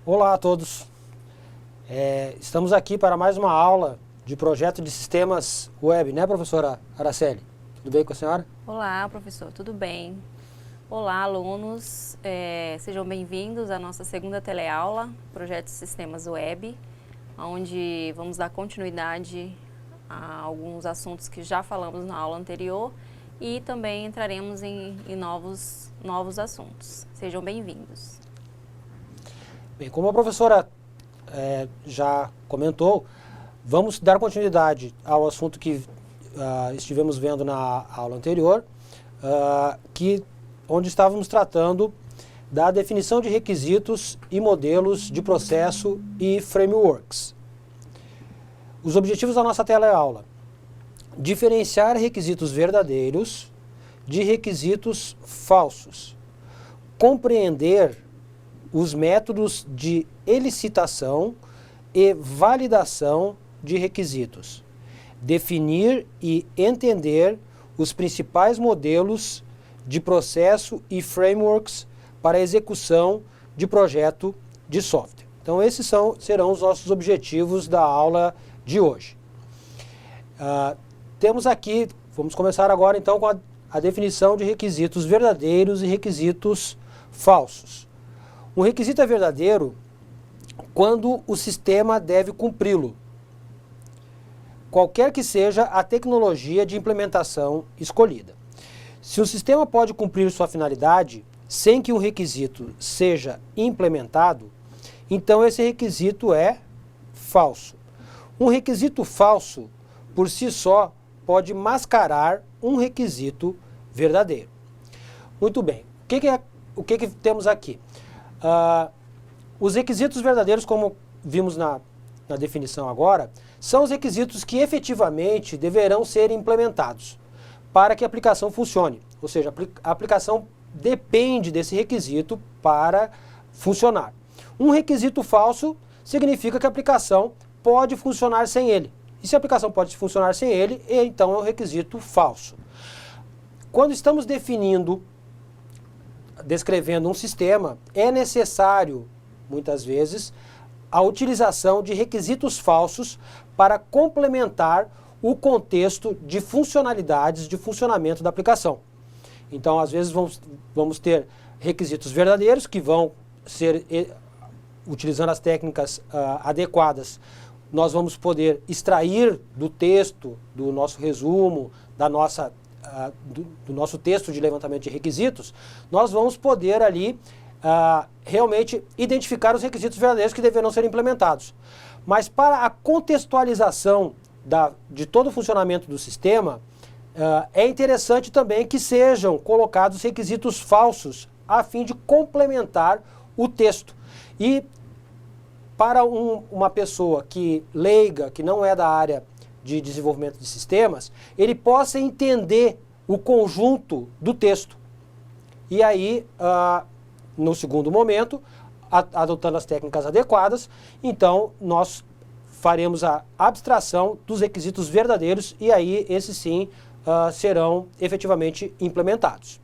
Olá a todos. Estamos aqui para mais uma aula de projeto de sistemas web, né, professora Araceli? Tudo bem com a senhora? Olá, professor, tudo bem? Olá, alunos, sejam bem-vindos à nossa segunda teleaula, projeto de sistemas web, onde vamos dar continuidade a alguns assuntos que já falamos na aula anterior e também entraremos em novos assuntos. Sejam bem-vindos. Bem, como a professora já comentou, vamos dar continuidade ao assunto que estivemos vendo na aula anterior, onde estávamos tratando da definição de requisitos e modelos de processo e frameworks. Os objetivos da nossa teleaula: diferenciar requisitos verdadeiros de requisitos falsos, compreender os métodos de elicitação e validação de requisitos, definir e entender os principais modelos de processo e frameworks para a execução de projeto de software. Então esses serão os nossos objetivos da aula de hoje. Temos aqui, vamos começar agora então com a definição de requisitos verdadeiros e requisitos falsos. Um requisito é verdadeiro quando o sistema deve cumpri-lo, qualquer que seja a tecnologia de implementação escolhida. Se o sistema pode cumprir sua finalidade sem que um requisito seja implementado, então esse requisito é falso. Um requisito falso, por si só, pode mascarar um requisito verdadeiro. Muito bem, o que temos aqui? Os requisitos verdadeiros, como vimos na definição agora, são os requisitos que efetivamente deverão ser implementados para que a aplicação funcione. Ou seja, a aplicação depende desse requisito para funcionar. Um requisito falso significa que a aplicação pode funcionar sem ele. E se a aplicação pode funcionar sem ele, então é um requisito falso. Quando estamos descrevendo um sistema, é necessário, muitas vezes, a utilização de requisitos falsos para complementar o contexto de funcionalidades de funcionamento da aplicação. Então, às vezes, vamos ter requisitos verdadeiros que vão ser, utilizando as técnicas adequadas, nós vamos poder extrair do texto, do nosso resumo, do nosso texto de levantamento de requisitos, nós vamos poder ali realmente identificar os requisitos verdadeiros que deverão ser implementados. Mas para a contextualização de todo o funcionamento do sistema, é interessante também que sejam colocados requisitos falsos a fim de complementar o texto. E para uma pessoa leiga, que não é da área de desenvolvimento de sistemas, ele possa entender o conjunto do texto. E aí, no segundo momento, adotando as técnicas adequadas, então nós faremos a abstração dos requisitos verdadeiros e aí esses sim serão efetivamente implementados.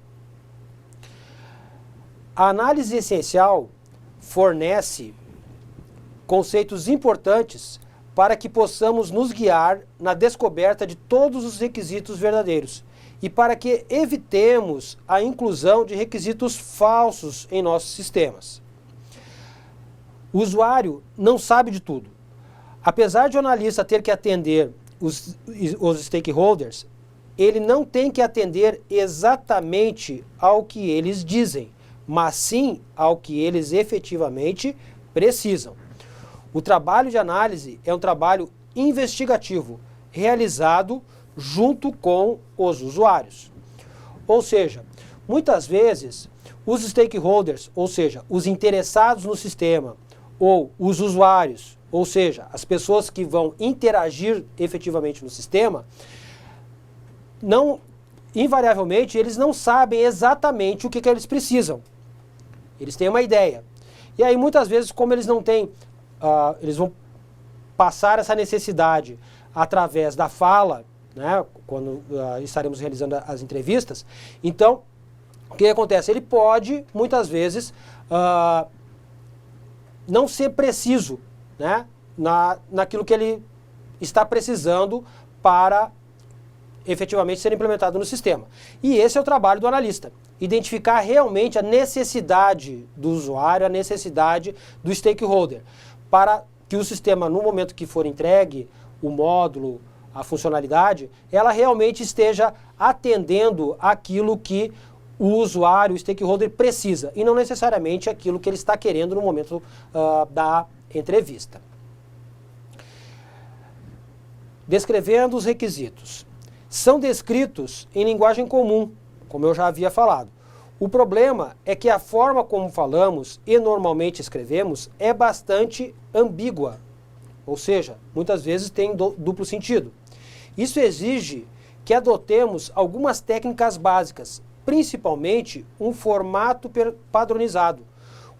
A análise essencial fornece conceitos importantes para que possamos nos guiar na descoberta de todos os requisitos verdadeiros e para que evitemos a inclusão de requisitos falsos em nossos sistemas. O usuário não sabe de tudo. Apesar de o analista ter que atender os stakeholders, ele não tem que atender exatamente ao que eles dizem, mas sim ao que eles efetivamente precisam. O trabalho de análise é um trabalho investigativo, realizado junto com os usuários. Ou seja, muitas vezes os stakeholders, ou seja, os interessados no sistema, ou os usuários, ou seja, as pessoas que vão interagir efetivamente no sistema, invariavelmente eles não sabem exatamente o que eles precisam. Eles têm uma ideia. E aí muitas vezes, como eles não têm, eles vão passar essa necessidade através da fala, né, quando estaremos realizando as entrevistas. Então, o que acontece? Ele pode, muitas vezes, não ser preciso, né, naquilo que ele está precisando para efetivamente ser implementado no sistema. E esse é o trabalho do analista, identificar realmente a necessidade do usuário, a necessidade do stakeholder, para que o sistema, no momento que for entregue o módulo, a funcionalidade, ela realmente esteja atendendo aquilo que o usuário, o stakeholder precisa, e não necessariamente aquilo que ele está querendo no momento da entrevista. Descrevendo os requisitos. São descritos em linguagem comum, como eu já havia falado. O problema é que a forma como falamos e normalmente escrevemos é bastante ambígua, ou seja, muitas vezes tem duplo sentido. Isso exige que adotemos algumas técnicas básicas, principalmente um formato padronizado,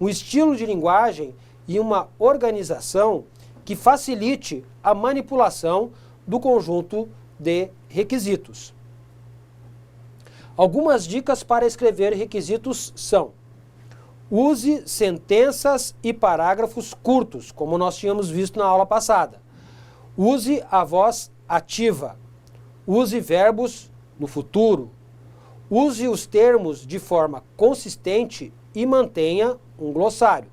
um estilo de linguagem e uma organização que facilite a manipulação do conjunto de requisitos. Algumas dicas para escrever requisitos são: use sentenças e parágrafos curtos, como nós tínhamos visto na aula passada. Use a voz ativa. Use verbos no futuro. Use os termos de forma consistente e mantenha um glossário.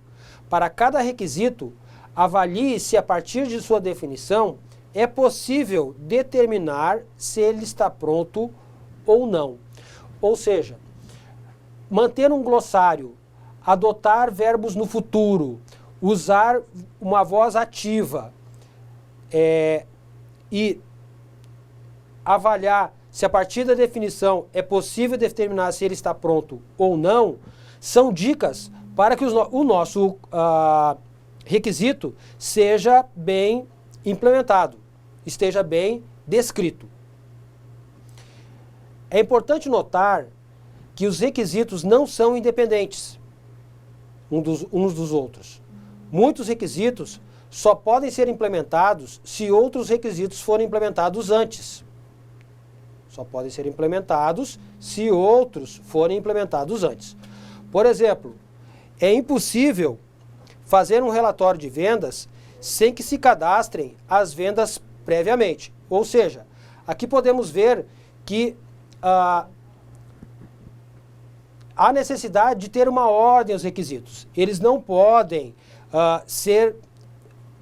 Para cada requisito, avalie se a partir de sua definição é possível determinar se ele está pronto ou não. Ou seja, manter um glossário, adotar verbos no futuro, usar uma voz ativa e avaliar se a partir da definição é possível determinar se ele está pronto ou não, são dicas para que o nosso requisito seja bem implementado, esteja bem descrito. É importante notar que os requisitos não são independentes uns dos outros. Muitos requisitos só podem ser implementados se outros requisitos forem implementados antes. Só podem ser implementados se outros forem implementados antes. Por exemplo, é impossível fazer um relatório de vendas sem que se cadastrem as vendas previamente. Ou seja, aqui podemos ver que há necessidade de ter uma ordem aos requisitos. Eles não podem ser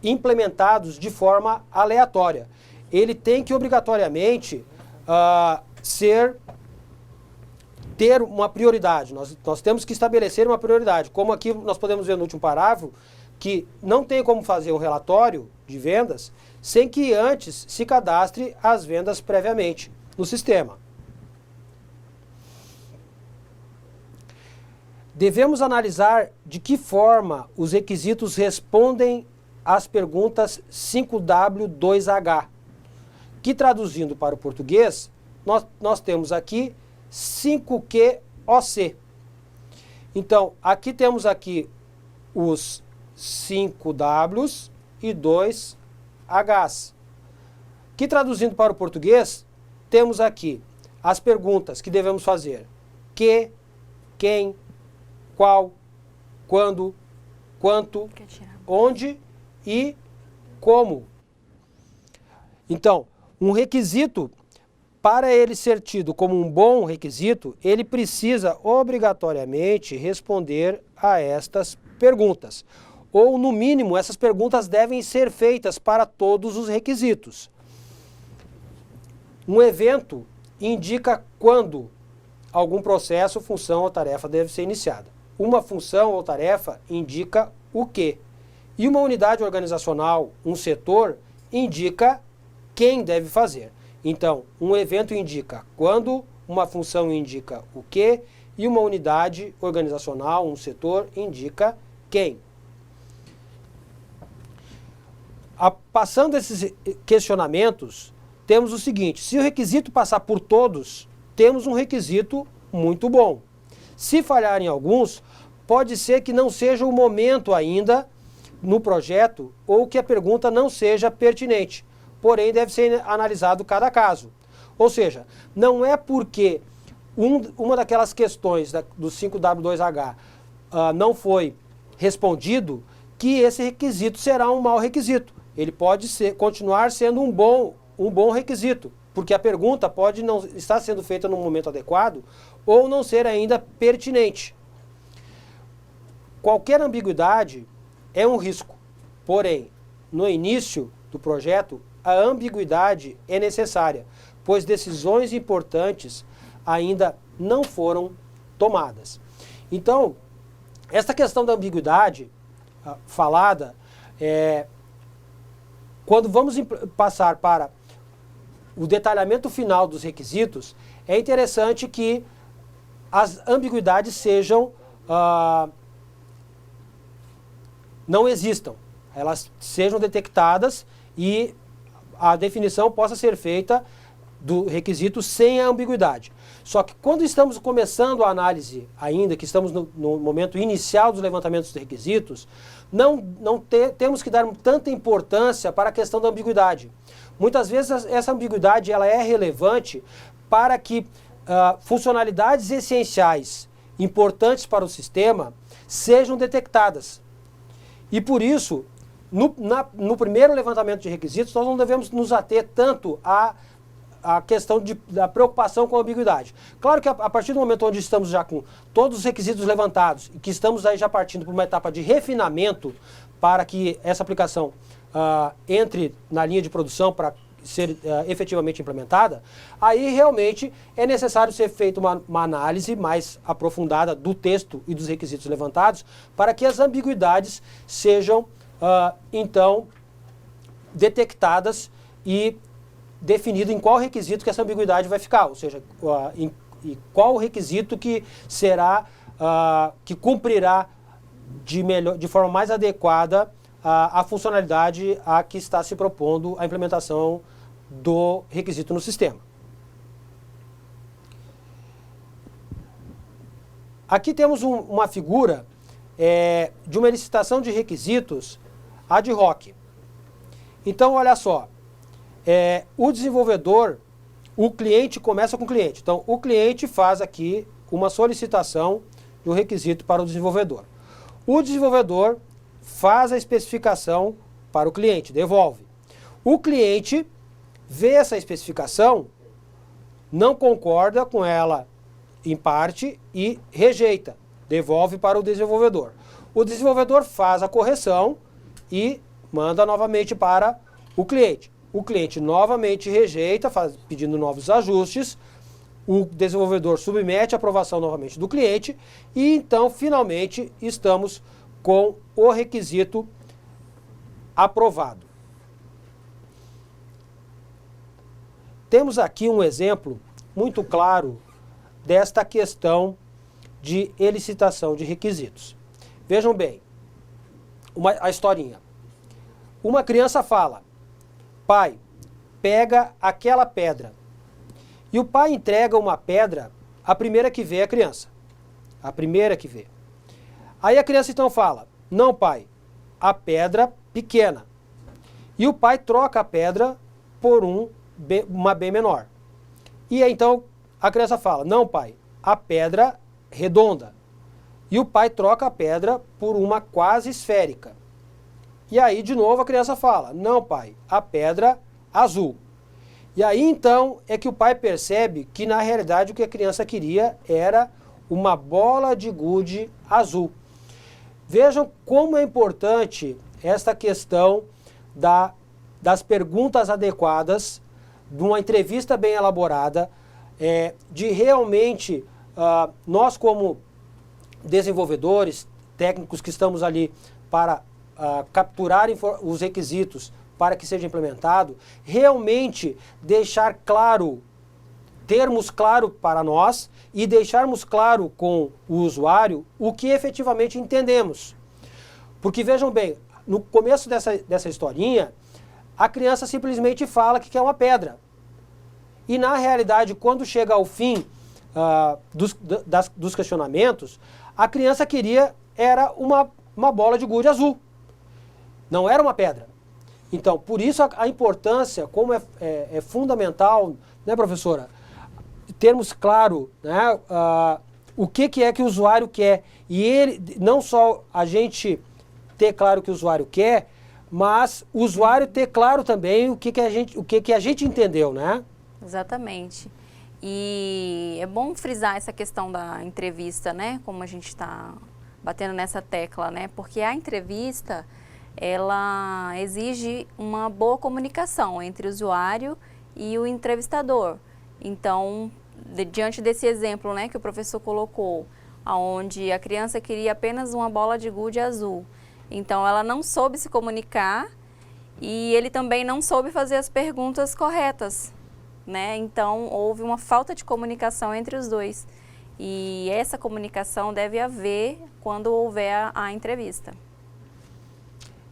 implementados de forma aleatória. Ele tem que obrigatoriamente ter uma prioridade. Nós temos que estabelecer uma prioridade. Como aqui nós podemos ver no último parágrafo, que não tem como fazer um relatório de vendas sem que antes se cadastre as vendas previamente no sistema. Devemos analisar de que forma os requisitos respondem às perguntas 5W2H, que traduzindo para o português, nós temos aqui 5QOC. Então, aqui temos aqui os 5Ws e 2Hs. Que traduzindo para o português, temos aqui as perguntas que devemos fazer: que, quem, qual, quando, quanto, onde e como. Então, um requisito, para ele ser tido como um bom requisito, ele precisa obrigatoriamente responder a estas perguntas. Ou, no mínimo, essas perguntas devem ser feitas para todos os requisitos. Um evento indica quando algum processo, função ou tarefa deve ser iniciada. Uma função ou tarefa indica o que. E uma unidade organizacional, um setor, indica quem deve fazer. Então, um evento indica quando, uma função indica o que, e uma unidade organizacional, um setor, indica quem. Passando esses questionamentos, temos o seguinte: se o requisito passar por todos, temos um requisito muito bom. Se falhar em alguns, pode ser que não seja o momento ainda no projeto ou que a pergunta não seja pertinente. Porém, deve ser analisado cada caso. Ou seja, não é porque uma daquelas questões do 5W2H não foi respondido que esse requisito será um mau requisito. Ele pode continuar sendo um bom requisito, porque a pergunta pode não estar sendo feita no momento adequado ou não ser ainda pertinente. Qualquer ambiguidade é um risco, porém, no início do projeto, a ambiguidade é necessária, pois decisões importantes ainda não foram tomadas. Então, esta questão da ambiguidade falada, quando vamos passar para o detalhamento final dos requisitos, é interessante que as ambiguidades sejam, não existam, elas sejam detectadas e a definição possa ser feita do requisito sem a ambiguidade. Só que quando estamos começando a análise ainda, que estamos no momento inicial dos levantamentos dos requisitos, temos que dar tanta importância para a questão da ambiguidade. Muitas vezes essa ambiguidade ela é relevante para que funcionalidades essenciais importantes para o sistema sejam detectadas. E por isso, no primeiro levantamento de requisitos, nós não devemos nos ater tanto à questão da preocupação com a ambiguidade. Claro que a partir do momento onde estamos já com todos os requisitos levantados e que estamos aí já partindo para uma etapa de refinamento para que essa aplicação entre na linha de produção para ser efetivamente implementada, aí realmente é necessário ser feita uma análise mais aprofundada do texto e dos requisitos levantados para que as ambiguidades sejam, então, detectadas e definido em qual requisito que essa ambiguidade vai ficar, ou seja, em qual o requisito que será, que cumprirá de forma mais adequada a funcionalidade a que está se propondo a implementação do requisito no sistema. Aqui temos uma figura de uma licitação de requisitos ad hoc. Então, olha só, o desenvolvedor, o cliente começa com o cliente. Então, o cliente faz aqui uma solicitação de um requisito para o desenvolvedor. O desenvolvedor faz a especificação para o cliente, devolve. O cliente vê essa especificação, não concorda com ela em parte e rejeita, devolve para o desenvolvedor. O desenvolvedor faz a correção e manda novamente para o cliente. O cliente novamente rejeita, pedindo novos ajustes, o desenvolvedor submete a aprovação novamente do cliente e então finalmente estamos com o requisito aprovado. Temos aqui um exemplo muito claro desta questão de elicitação de requisitos. Vejam bem, a historinha. Uma criança fala: pai, pega aquela pedra. E o pai entrega uma pedra, a primeira que vê é a criança. A primeira que vê. Aí a criança então fala: não, pai, a pedra pequena. E o pai troca a pedra por uma bem menor. E aí, então a criança fala: não, pai, a pedra redonda. E o pai troca a pedra por uma quase esférica. E aí de novo a criança fala: não, pai, a pedra azul. E aí então é que o pai percebe que na realidade o que a criança queria era uma bola de gude azul. Vejam como é importante esta questão das perguntas adequadas, de uma entrevista bem elaborada, de realmente nós como desenvolvedores, técnicos que estamos ali para capturar os requisitos para que seja implementado, realmente deixar claro, termos claro para nós e deixarmos claro com o usuário o que efetivamente entendemos. Porque vejam bem, no começo dessa historinha, a criança simplesmente fala que quer uma pedra. E na realidade, quando chega ao fim dos questionamentos, a criança queria era uma bola de gude azul. Não era uma pedra. Então, por isso a importância, como é fundamental, né, professora, termos claro, né, o que é que o usuário quer. E ele, não só a gente ter claro o que o usuário quer, mas o usuário ter claro também o que a gente entendeu, né? Exatamente. E é bom frisar essa questão da entrevista, né? Como a gente está batendo nessa tecla, né? Porque a entrevista, ela exige uma boa comunicação entre o usuário e o entrevistador. Então, diante desse exemplo, né, que o professor colocou, onde a criança queria apenas uma bola de gude azul. Então, ela não soube se comunicar e ele também não soube fazer as perguntas corretas, né? Então, houve uma falta de comunicação entre os dois. E essa comunicação deve haver quando houver a entrevista.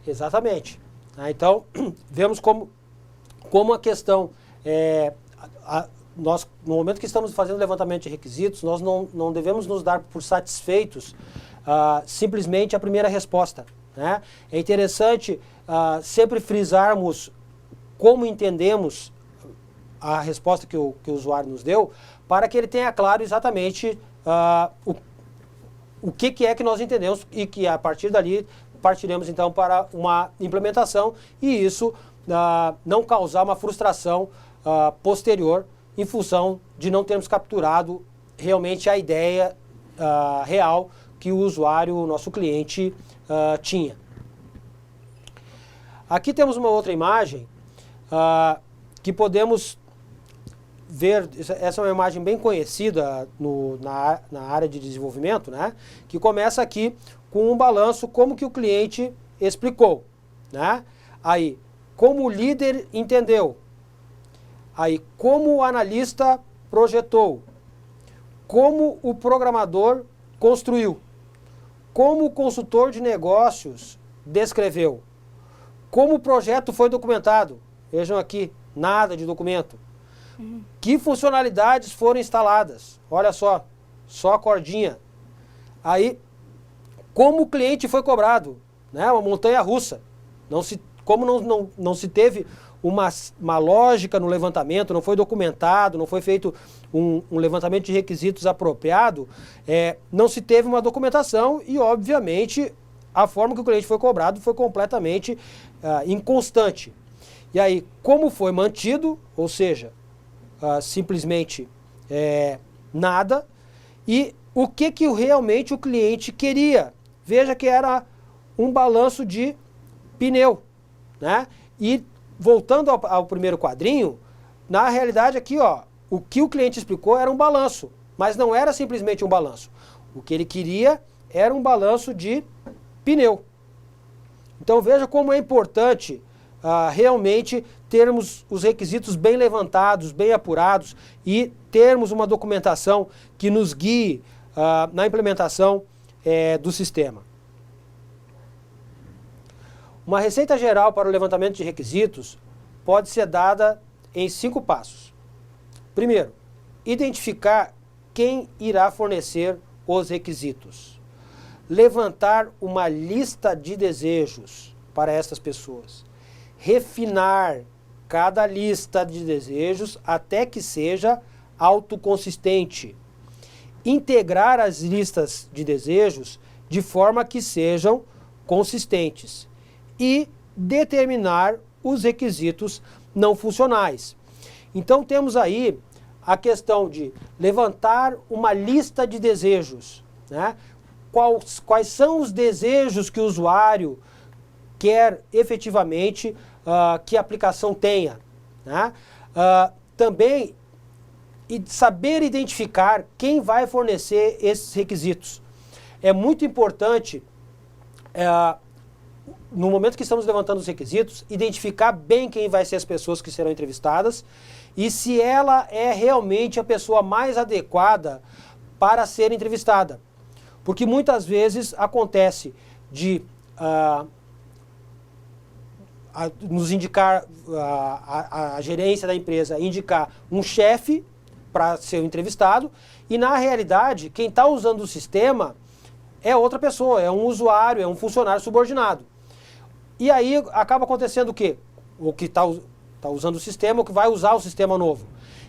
Exatamente. Então, vemos como a questão, nós, no momento que estamos fazendo o levantamento de requisitos, nós não devemos nos dar por satisfeitos simplesmente a primeira resposta, né? É interessante sempre frisarmos como entendemos a resposta que o usuário nos deu, para que ele tenha claro exatamente o que é que nós entendemos e que a partir dali partiremos então para uma implementação e isso não causar uma frustração posterior em função de não termos capturado realmente a ideia real que o usuário, o nosso cliente, tinha. Aqui temos uma outra imagem que podemos ver, essa é uma imagem bem conhecida na área de desenvolvimento, né? Que começa aqui com um balanço, como que o cliente explicou, né? Aí, como o líder entendeu. Aí, como o analista projetou. Como o programador construiu. Como o consultor de negócios descreveu. Como o projeto foi documentado. Vejam aqui, nada de documento. Que funcionalidades foram instaladas? Olha só a cordinha. Aí, como o cliente foi cobrado, né? Uma montanha russa. Como não se teve uma lógica no levantamento, não foi documentado, não foi feito um levantamento de requisitos apropriado, não se teve uma documentação e, obviamente, a forma que o cliente foi cobrado foi completamente inconstante. E aí, como foi mantido, ou seja, simplesmente nada, e o que realmente o cliente queria. Veja que era um balanço de pneu, né? E voltando ao primeiro quadrinho, na realidade aqui, o que o cliente explicou era um balanço, mas não era simplesmente um balanço. O que ele queria era um balanço de pneu. Então veja como é importante realmente termos os requisitos bem levantados, bem apurados e termos uma documentação que nos guie na implementação do sistema. Uma receita geral para o levantamento de requisitos pode ser dada em 5 passos. Primeiro, identificar quem irá fornecer os requisitos. Levantar uma lista de desejos para essas pessoas. Refinar cada lista de desejos até que seja autoconsistente. Integrar as listas de desejos de forma que sejam consistentes. E determinar os requisitos não funcionais. Então temos aí a questão de levantar uma lista de desejos, né? Quais são os desejos que o usuário quer efetivamente que a aplicação tenha, né? Também saber identificar quem vai fornecer esses requisitos. É muito importante, no momento que estamos levantando os requisitos, identificar bem quem vai ser as pessoas que serão entrevistadas e se ela é realmente a pessoa mais adequada para ser entrevistada. Porque muitas vezes acontece de nos indicar, a gerência da empresa indicar um chefe para ser o entrevistado e na realidade quem está usando o sistema é outra pessoa, é um usuário, é um funcionário subordinado. E aí acaba acontecendo o quê? O que está usando o sistema, o que vai usar o sistema novo.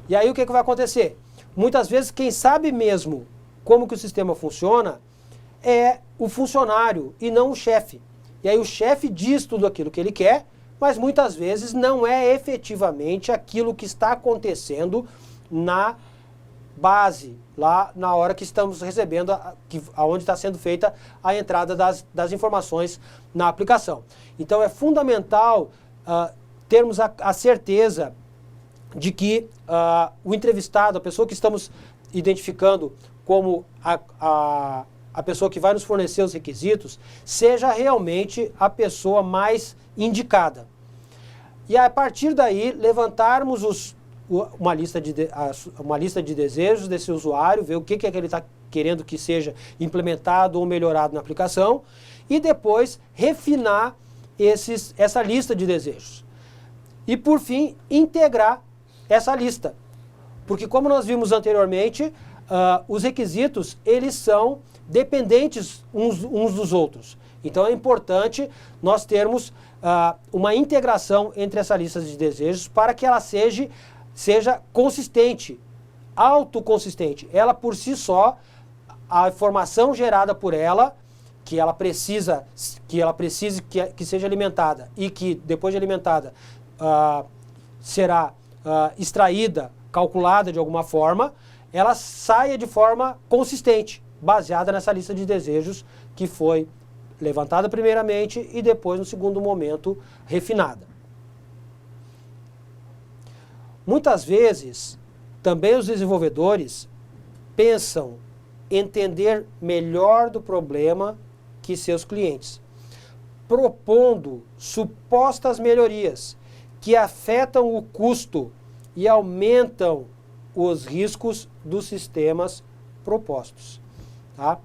E aí o que vai acontecer? Muitas vezes quem sabe mesmo como que o sistema funciona é o funcionário e não o chefe. e aí o chefe diz tudo aquilo que ele quer, mas muitas vezes não é efetivamente aquilo que está acontecendo na base, lá na hora que estamos recebendo, aonde está sendo feita a entrada das informações na aplicação. Então é fundamental termos a certeza de que o entrevistado, a pessoa que estamos identificando como a pessoa que vai nos fornecer os requisitos, seja realmente a pessoa mais indicada. E a partir daí, levantarmos uma lista de desejos desse usuário, ver o que é que ele está querendo que seja implementado ou melhorado na aplicação, e depois refinar essa lista de desejos. E por fim, integrar essa lista. Porque como nós vimos anteriormente, os requisitos, eles são dependentes uns dos outros. Então é importante nós termos uma integração entre essa lista de desejos para que ela seja consistente, autoconsistente. Ela por si só, a informação gerada por ela, que seja alimentada e que depois de alimentada será extraída, calculada de alguma forma, ela saia de forma consistente, baseada nessa lista de desejos que foi levantada primeiramente e depois, no segundo momento, refinada. Muitas vezes, também os desenvolvedores pensam entender melhor do problema que seus clientes, propondo supostas melhorias que afetam o custo e aumentam os riscos dos sistemas propostos. Tá?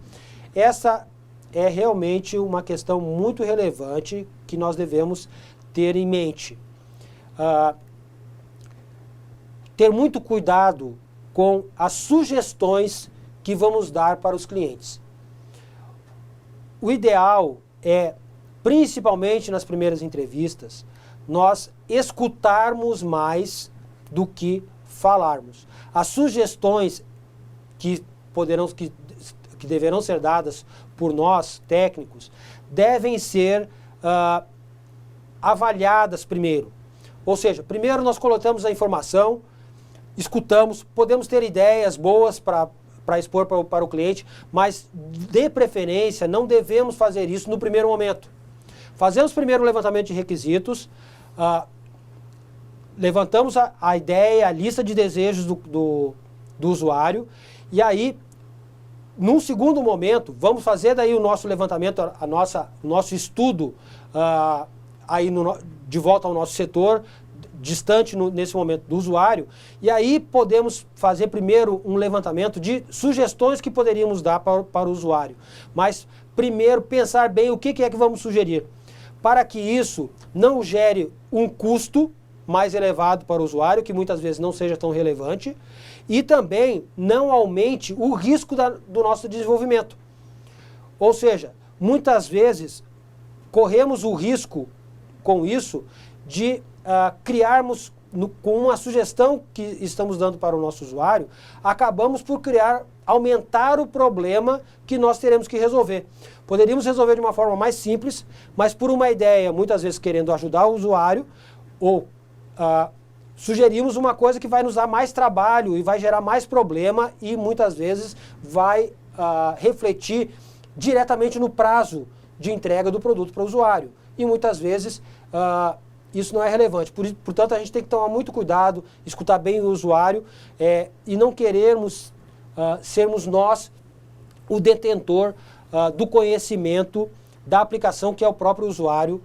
Essa é realmente uma questão muito relevante que nós devemos ter em mente. Ter muito cuidado com as sugestões que vamos dar para os clientes. O ideal é, principalmente nas primeiras entrevistas, nós escutarmos mais do que falarmos. As sugestões que deverão ser dadas por nós, técnicos, devem ser avaliadas primeiro. Ou seja, primeiro nós coletamos a informação, escutamos, podemos ter ideias boas para expor para o cliente, mas de preferência não devemos fazer isso no primeiro momento. Fazemos primeiro o levantamento de requisitos, levantamos a ideia, a lista de desejos do usuário, e aí, num segundo momento, vamos fazer daí o nosso levantamento, o nosso estudo de volta ao nosso setor, distante nesse momento do usuário, e aí podemos fazer primeiro um levantamento de sugestões que poderíamos dar para o usuário. Mas primeiro pensar bem o que é que vamos sugerir, para que isso não gere um custo mais elevado para o usuário, que muitas vezes não seja tão relevante, e também não aumente o risco do nosso desenvolvimento. Ou seja, muitas vezes corremos o risco com isso de criarmos, com uma sugestão que estamos dando para o nosso usuário, acabamos por aumentar o problema que nós teremos que resolver. Poderíamos resolver de uma forma mais simples, mas por uma ideia, muitas vezes querendo ajudar o usuário, ou sugerimos uma coisa que vai nos dar mais trabalho e vai gerar mais problema e muitas vezes vai refletir diretamente no prazo de entrega do produto para o usuário. E muitas vezes isso não é relevante. Portanto, a gente tem que tomar muito cuidado, escutar bem o usuário e não querermos sermos nós o detentor do conhecimento da aplicação, que é o próprio usuário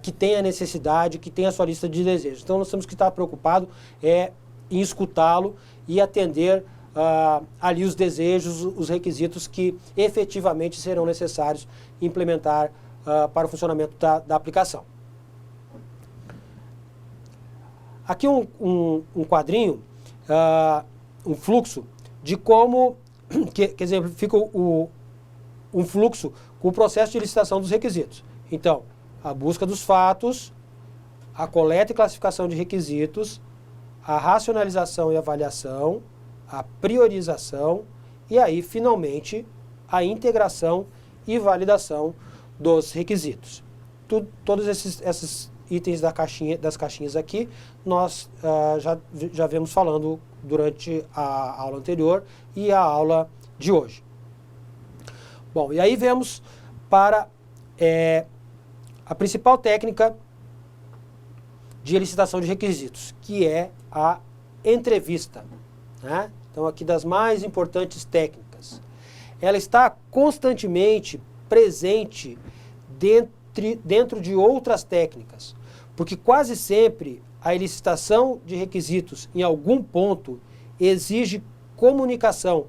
que tem a necessidade, que tem a sua lista de desejos. Então, nós temos que estar preocupados em escutá-lo e atender ali os desejos, os requisitos que efetivamente serão necessários implementar para o funcionamento da aplicação. Aqui um quadrinho, um fluxo de como, quer dizer, fica um fluxo com o processo de licitação dos requisitos. Então, a busca dos fatos, a coleta e classificação de requisitos, a racionalização e avaliação, a priorização e aí, finalmente, a integração e validação dos requisitos. todos esses itens das caixinhas aqui, nós já vemos falando durante a aula anterior e a aula de hoje. Bom, e aí vemos para a principal técnica de elicitação de requisitos, que é a entrevista, né? Então, aqui das mais importantes técnicas. Ela está constantemente presente dentro de outras técnicas, porque quase sempre a elicitação de requisitos em algum ponto exige comunicação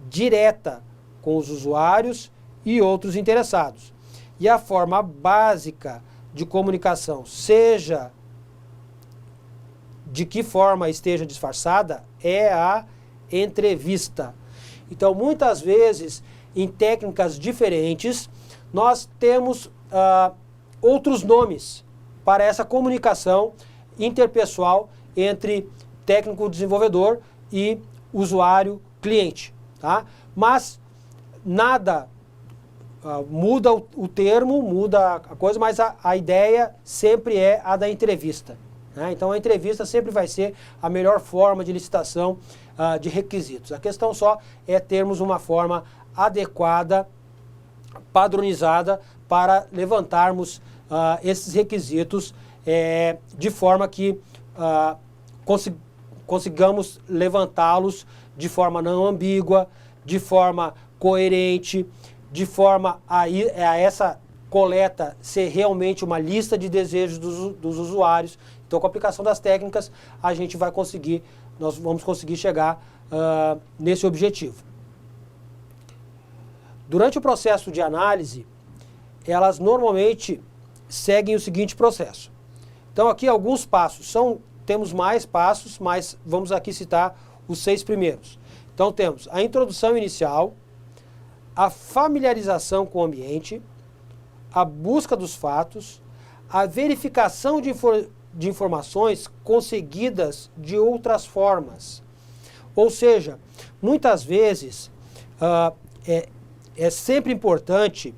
direta com os usuários e outros interessados. E a forma básica de comunicação, seja de que forma esteja disfarçada, é a entrevista. Então, muitas vezes, em técnicas diferentes, nós temos outros nomes para essa comunicação interpessoal entre técnico-desenvolvedor e usuário-cliente, tá? Mas nada muda o termo, muda a coisa, mas a ideia sempre é a da entrevista, né? Então, a entrevista sempre vai ser a melhor forma de licitação de requisitos. A questão só é termos uma forma adequada, padronizada, para levantarmos esses requisitos de forma que consigamos levantá-los de forma não ambígua, de forma coerente, de forma a essa coleta ser realmente uma lista de desejos dos usuários. Então, com a aplicação das técnicas, nós vamos conseguir chegar nesse objetivo. Durante o processo de análise, elas normalmente seguem o seguinte processo. Então, aqui alguns passos. Temos mais passos, mas vamos aqui citar os 6 primeiros. Então, temos a introdução inicial, a familiarização com o ambiente, a busca dos fatos, a verificação de informações conseguidas de outras formas. Ou seja, muitas vezes é sempre importante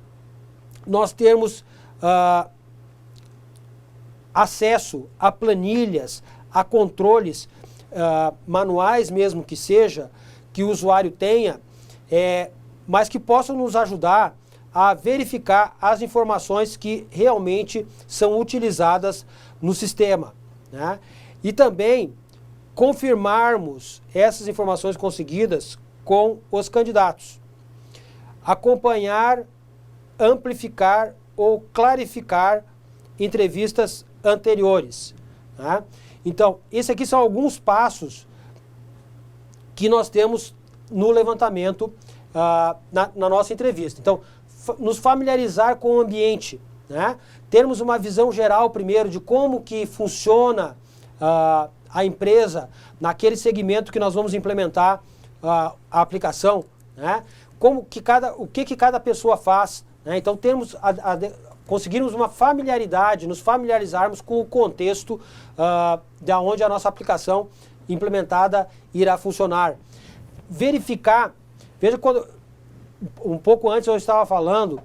nós termos acesso a planilhas, a controles manuais mesmo que seja, que o usuário tenha, mas que possam nos ajudar a verificar as informações que realmente são utilizadas no sistema, né? E também confirmarmos essas informações conseguidas com os candidatos. Acompanhar, amplificar ou clarificar entrevistas anteriores, né? Então, esses aqui são alguns passos que nós temos no levantamento na nossa entrevista. Então, nos familiarizar com o ambiente, né? Termos uma visão geral primeiro de como que funciona a empresa naquele segmento que nós vamos implementar a aplicação, né? O que cada pessoa faz, né? Então, conseguirmos uma familiaridade, nos familiarizarmos com o contexto de onde a nossa aplicação implementada irá funcionar. Verificar, veja um pouco antes eu estava falando,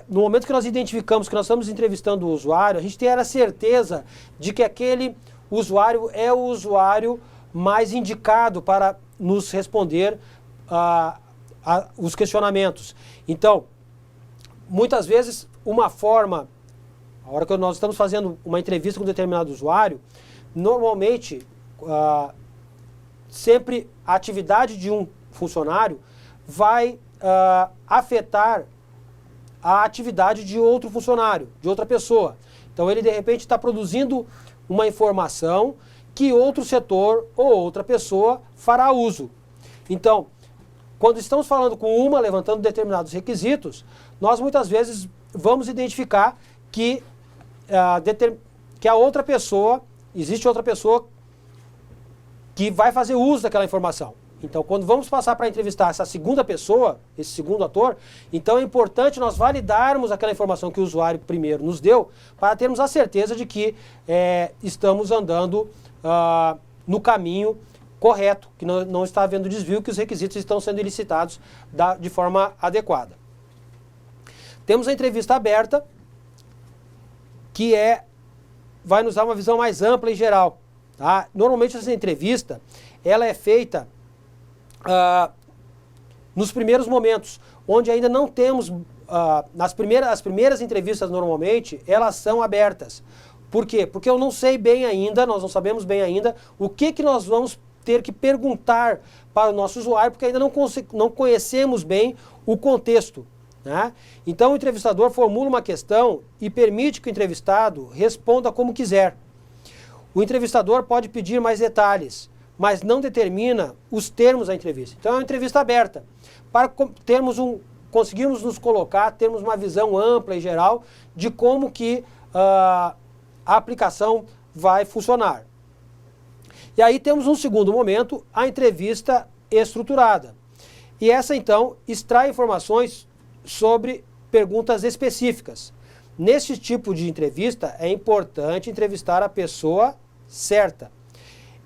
no momento que nós identificamos que nós estamos entrevistando o usuário, a gente tem a certeza de que aquele usuário é o usuário mais indicado para nos responder os questionamentos. Então, muitas vezes, a hora que nós estamos fazendo uma entrevista com um determinado usuário, normalmente, sempre a atividade de um funcionário vai afetar a atividade de outro funcionário, de outra pessoa. Então, ele, de repente, está produzindo uma informação que outro setor ou outra pessoa fará uso. Então, quando estamos falando com levantando determinados requisitos, nós muitas vezes vamos identificar que existe outra pessoa que vai fazer uso daquela informação. Então, quando vamos passar para entrevistar essa segunda pessoa, esse segundo ator, então é importante nós validarmos aquela informação que o usuário primeiro nos deu, para termos a certeza de que estamos andando no caminho correto, que não está havendo desvio, que os requisitos estão sendo elicitados de forma adequada. Temos a entrevista aberta, que vai nos dar uma visão mais ampla e geral. Tá? Normalmente essa entrevista ela é feita nos primeiros momentos, onde ainda não temos, as primeiras entrevistas normalmente, elas são abertas. Por quê? Porque eu não sei bem ainda, nós não sabemos bem ainda o que nós vamos ter que perguntar para o nosso usuário, porque ainda não conhecemos bem o contexto. Né? Então o entrevistador formula uma questão e permite que o entrevistado responda como quiser. O entrevistador pode pedir mais detalhes, mas não determina os termos da entrevista. Então é uma entrevista aberta, para conseguirmos nos colocar, termos uma visão ampla e geral de como que a aplicação vai funcionar. E aí temos um segundo momento, a entrevista estruturada. E essa então extrai informações sobre perguntas específicas. Nesse tipo de entrevista é importante entrevistar a pessoa certa.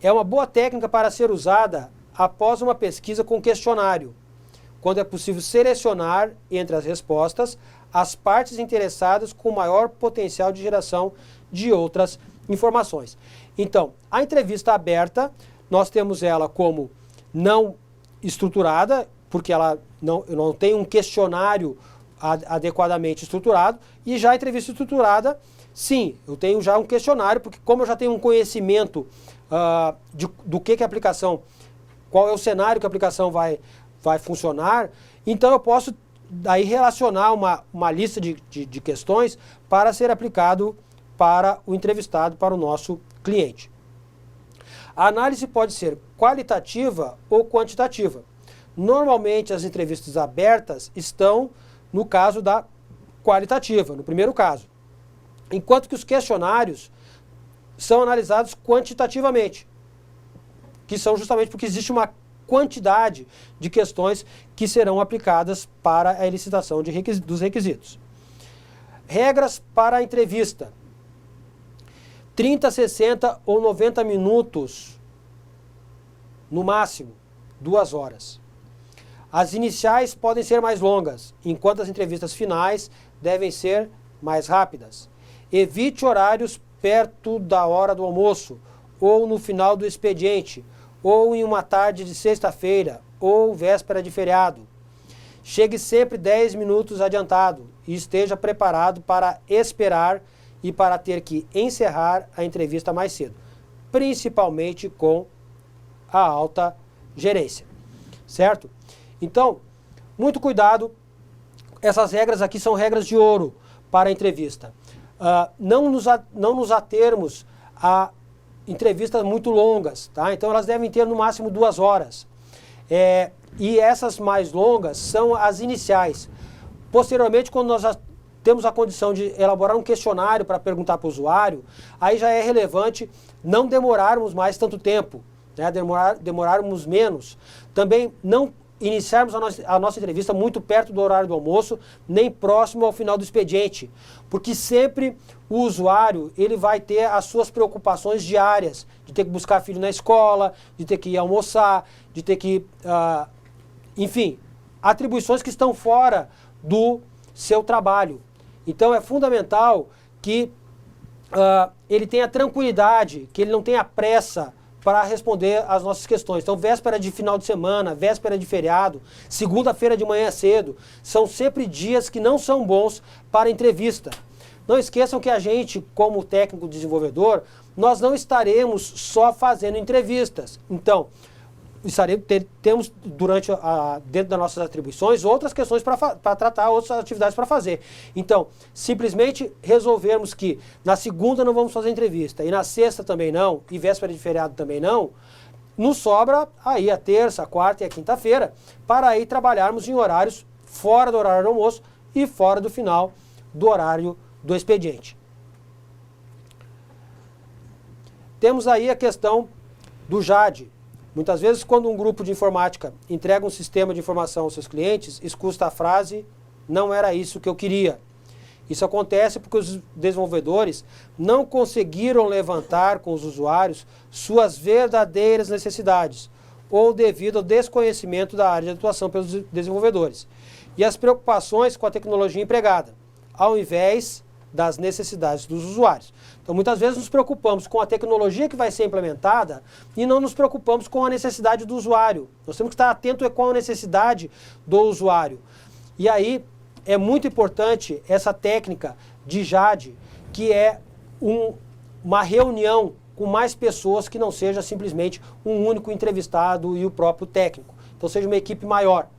É uma boa técnica para ser usada após uma pesquisa com questionário, quando é possível selecionar entre as respostas as partes interessadas com maior potencial de geração de outras informações. Então, a entrevista aberta, nós temos ela como não estruturada, porque ela não tem um questionário adequadamente estruturado, e já a entrevista estruturada, sim, eu tenho já um questionário, porque como eu já tenho um conhecimento do que a aplicação, qual é o cenário que a aplicação vai funcionar, então eu posso daí relacionar uma lista de questões para ser aplicado para o entrevistado, para o nosso cliente. A análise pode ser qualitativa ou quantitativa. Normalmente as entrevistas abertas estão no caso da qualitativa, no primeiro caso. Enquanto que os questionários são analisados quantitativamente, que são justamente porque existe uma quantidade de questões que serão aplicadas para a elicitação dos requisitos. Regras para a entrevista. 30, 60 ou 90 minutos, no máximo, 2 horas. As iniciais podem ser mais longas, enquanto as entrevistas finais devem ser mais rápidas. Evite horários perto da hora do almoço, ou no final do expediente, ou em uma tarde de sexta-feira, ou véspera de feriado. Chegue sempre 10 minutos adiantado e esteja preparado para esperar e para ter que encerrar a entrevista mais cedo, principalmente com a alta gerência, certo? Então, muito cuidado, essas regras aqui são regras de ouro para a entrevista. Não nos atermos a entrevistas muito longas, tá? Então elas devem ter no máximo 2 horas. E essas mais longas são as iniciais. Posteriormente, quando nós temos a condição de elaborar um questionário para perguntar para o usuário, aí já é relevante não demorarmos mais tanto tempo, né? Demorarmos menos. Também não iniciarmos a nossa entrevista muito perto do horário do almoço, nem próximo ao final do expediente, porque sempre o usuário ele vai ter as suas preocupações diárias, de ter que buscar filho na escola, de ter que ir almoçar, de ter que, enfim, atribuições que estão fora do seu trabalho. Então é fundamental que ele tenha tranquilidade, que ele não tenha pressa para responder às nossas questões. Então, véspera de final de semana, véspera de feriado, segunda-feira de manhã cedo, são sempre dias que não são bons para entrevista. Não esqueçam que a gente, como técnico desenvolvedor, nós não estaremos só fazendo entrevistas. Então, temos dentro das nossas atribuições outras questões para tratar, outras atividades para fazer. Então, simplesmente resolvermos que na segunda não vamos fazer entrevista e na sexta também não, e véspera de feriado também não, nos sobra aí a terça, a quarta e a quinta-feira para aí trabalharmos em horários fora do horário do almoço e fora do final do horário do expediente. Temos aí a questão do JAD. Muitas vezes, quando um grupo de informática entrega um sistema de informação aos seus clientes, escuta a frase, não era isso que eu queria. Isso acontece porque os desenvolvedores não conseguiram levantar com os usuários suas verdadeiras necessidades, ou devido ao desconhecimento da área de atuação pelos desenvolvedores, e as preocupações com a tecnologia empregada, ao invés das necessidades dos usuários. Então, muitas vezes nos preocupamos com a tecnologia que vai ser implementada e não nos preocupamos com a necessidade do usuário. Nós temos que estar atento com a necessidade do usuário. E aí, é muito importante essa técnica de JAD, que é uma reunião com mais pessoas que não seja simplesmente um único entrevistado e o próprio técnico. Então, seja uma equipe maior.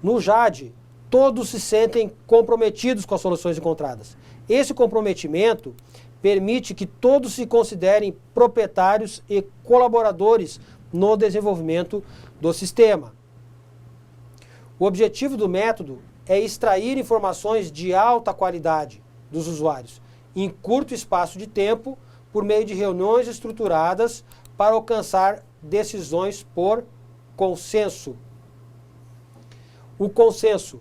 No JAD, todos se sentem comprometidos com as soluções encontradas. Esse comprometimento permite que todos se considerem proprietários e colaboradores no desenvolvimento do sistema. O objetivo do método é extrair informações de alta qualidade dos usuários em curto espaço de tempo por meio de reuniões estruturadas para alcançar decisões por consenso. O consenso.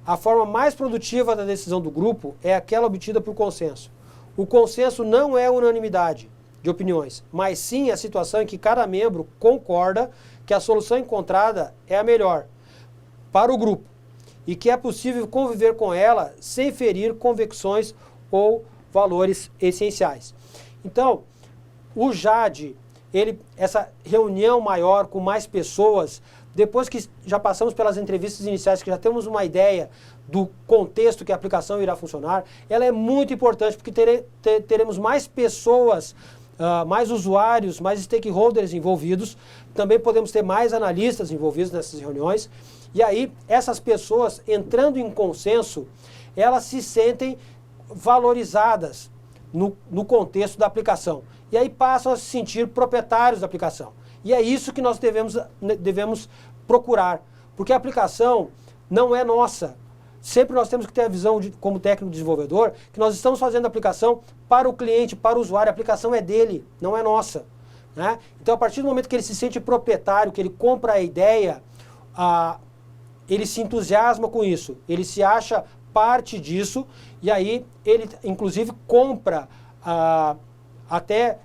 A forma mais produtiva da decisão do grupo é aquela obtida por consenso. O consenso não é unanimidade de opiniões, mas sim a situação em que cada membro concorda que a solução encontrada é a melhor para o grupo e que é possível conviver com ela sem ferir convicções ou valores essenciais. Então, o JAD, essa reunião maior com mais pessoas, depois que já passamos pelas entrevistas iniciais, que já temos uma ideia do contexto que a aplicação irá funcionar, ela é muito importante porque teremos mais pessoas, mais usuários, mais stakeholders envolvidos, também podemos ter mais analistas envolvidos nessas reuniões, e aí essas pessoas entrando em consenso, elas se sentem valorizadas no contexto da aplicação, e aí passam a se sentir proprietários da aplicação. E é isso que nós devemos procurar, porque a aplicação não é nossa. Sempre nós temos que ter a visão, como técnico desenvolvedor, que nós estamos fazendo a aplicação para o cliente, para o usuário. A aplicação é dele, não é nossa, né? Então, a partir do momento que ele se sente proprietário, que ele compra a ideia, ele se entusiasma com isso, ele se acha parte disso, e aí ele, inclusive, compra até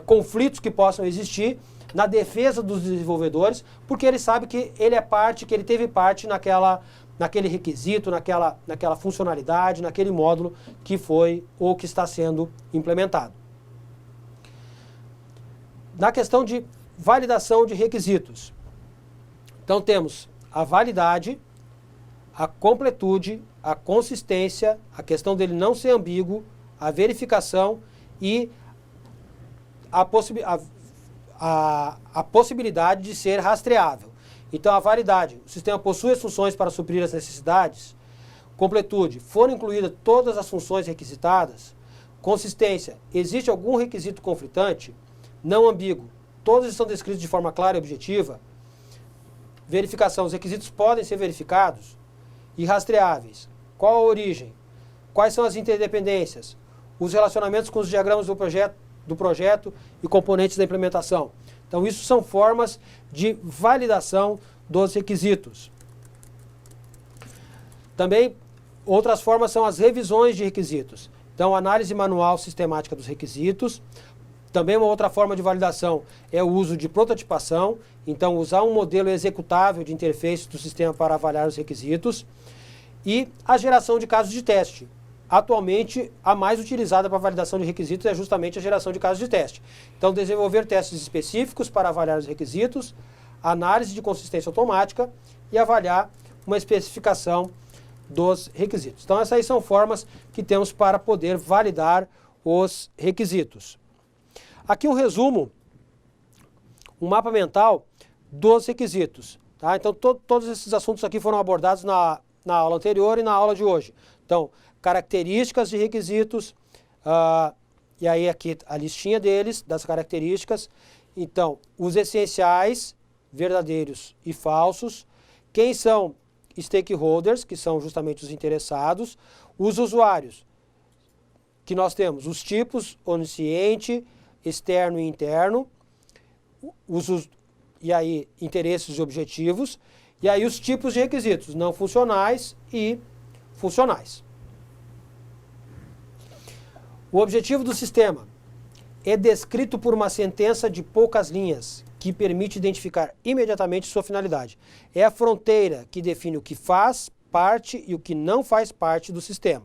conflitos que possam existir na defesa dos desenvolvedores, porque ele sabe que ele é parte, que ele teve parte naquele requisito, naquela funcionalidade, naquele módulo que foi ou que está sendo implementado. Na questão de validação de requisitos, então temos a validade, a completude, a consistência, a questão dele não ser ambíguo, a verificação e a possibilidade de ser rastreável. Então, a validade, o sistema possui as funções para suprir as necessidades. Completude, foram incluídas todas as funções requisitadas. Consistência, existe algum requisito conflitante? Não ambíguo, todos estão descritos de forma clara e objetiva. Verificação, os requisitos podem ser verificados. E rastreáveis, qual a origem? Quais são as interdependências? Os relacionamentos com os diagramas do projeto e componentes da implementação. Então, isso são formas de validação dos requisitos. Também, outras formas são as revisões de requisitos. Então, análise manual sistemática dos requisitos. Também uma outra forma de validação é o uso de prototipação. Então, usar um modelo executável de interface do sistema para avaliar os requisitos. E a geração de casos de teste. Atualmente, a mais utilizada para validação de requisitos é justamente a geração de casos de teste. Então, desenvolver testes específicos para avaliar os requisitos, análise de consistência automática e avaliar uma especificação dos requisitos. Então, essas aí são formas que temos para poder validar os requisitos. Aqui um resumo, um mapa mental dos requisitos. Tá? Então, todos esses assuntos aqui foram abordados na aula anterior e na aula de hoje. Então, características de requisitos, e aí aqui a listinha deles, das características. Então, os essenciais, verdadeiros e falsos. Quem são stakeholders, que são justamente os interessados. Os usuários, que nós temos os tipos, onisciente, externo e interno. E aí, interesses e objetivos. E aí, os tipos de requisitos, não funcionais e funcionais. O objetivo do sistema é descrito por uma sentença de poucas linhas, que permite identificar imediatamente sua finalidade. É a fronteira que define o que faz, parte e o que não faz parte do sistema.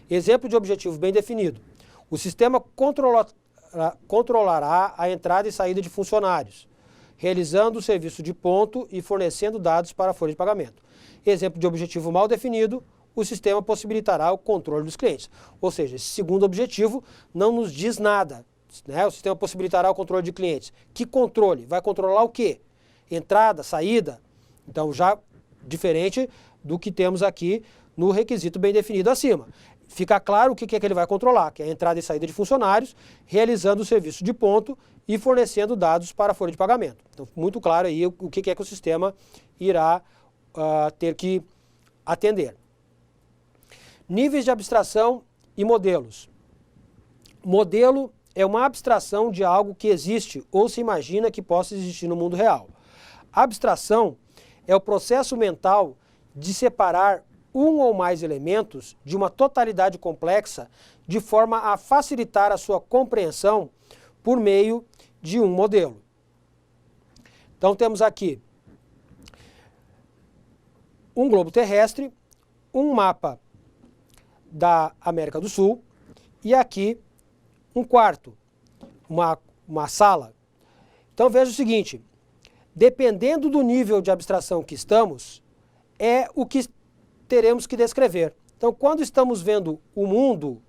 Exemplo de objetivo bem definido. O sistema controlará a entrada e saída de funcionários, realizando o serviço de ponto e fornecendo dados para a folha de pagamento. Exemplo de objetivo mal definido, o sistema possibilitará o controle dos clientes. Ou seja, esse segundo objetivo não nos diz nada, né? O sistema possibilitará o controle de clientes. Que controle? Vai controlar o quê? Entrada, saída? Então, já diferente do que temos aqui no requisito bem definido acima. Fica claro o que é que ele vai controlar, que é a entrada e saída de funcionários, realizando o serviço de ponto e fornecendo dados para a folha de pagamento. Então, muito claro aí o que é que o sistema irá ter que atender. Níveis de abstração e modelos. Modelo é uma abstração de algo que existe ou se imagina que possa existir no mundo real. Abstração é o processo mental de separar um ou mais elementos de uma totalidade complexa de forma a facilitar a sua compreensão por meio de um modelo. Então temos aqui um globo terrestre, um mapa da América do Sul e aqui um quarto, uma sala. Então veja o seguinte, dependendo do nível de abstração que estamos, é o que teremos que descrever. Então quando estamos vendo o mundo,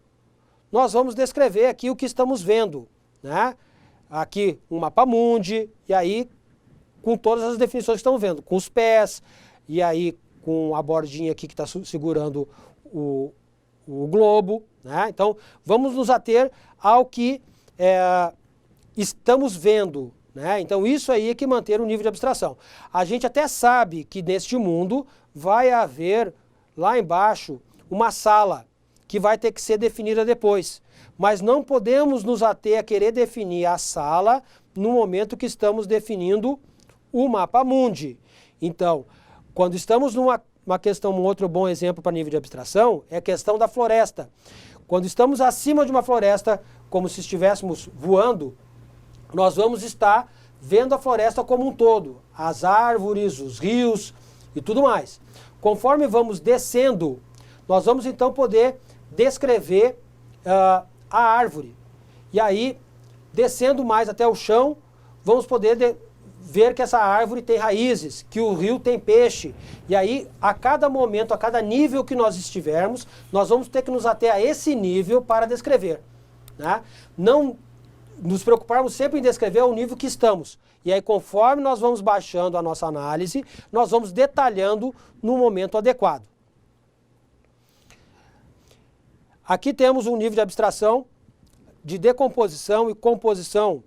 nós vamos descrever aqui o que estamos vendo, né? Aqui um mapa mundi, e aí com todas as definições que estamos vendo, com os pés, e aí com a bordinha aqui que está segurando o globo, né? Então vamos nos ater ao que estamos vendo, né? Então isso aí é que manter o nível de abstração. A gente até sabe que neste mundo vai haver lá embaixo uma sala que vai ter que ser definida depois, mas não podemos nos ater a querer definir a sala no momento que estamos definindo o mapa mundi. Então, quando estamos numa questão, um outro bom exemplo para nível de abstração é a questão da floresta. Quando estamos acima de uma floresta, como se estivéssemos voando, nós vamos estar vendo a floresta como um todo, as árvores, os rios e tudo mais. Conforme vamos descendo, nós vamos então poder descrever a árvore. E aí, descendo mais até o chão, vamos poder ver que essa árvore tem raízes, que o rio tem peixe. E aí, a cada momento, a cada nível que nós estivermos, nós vamos ter que nos ater a esse nível para descrever, né? Não nos preocuparmos sempre em descrever o nível que estamos. E aí, conforme nós vamos baixando a nossa análise, nós vamos detalhando no momento adequado. Aqui temos um nível de abstração de decomposição e composição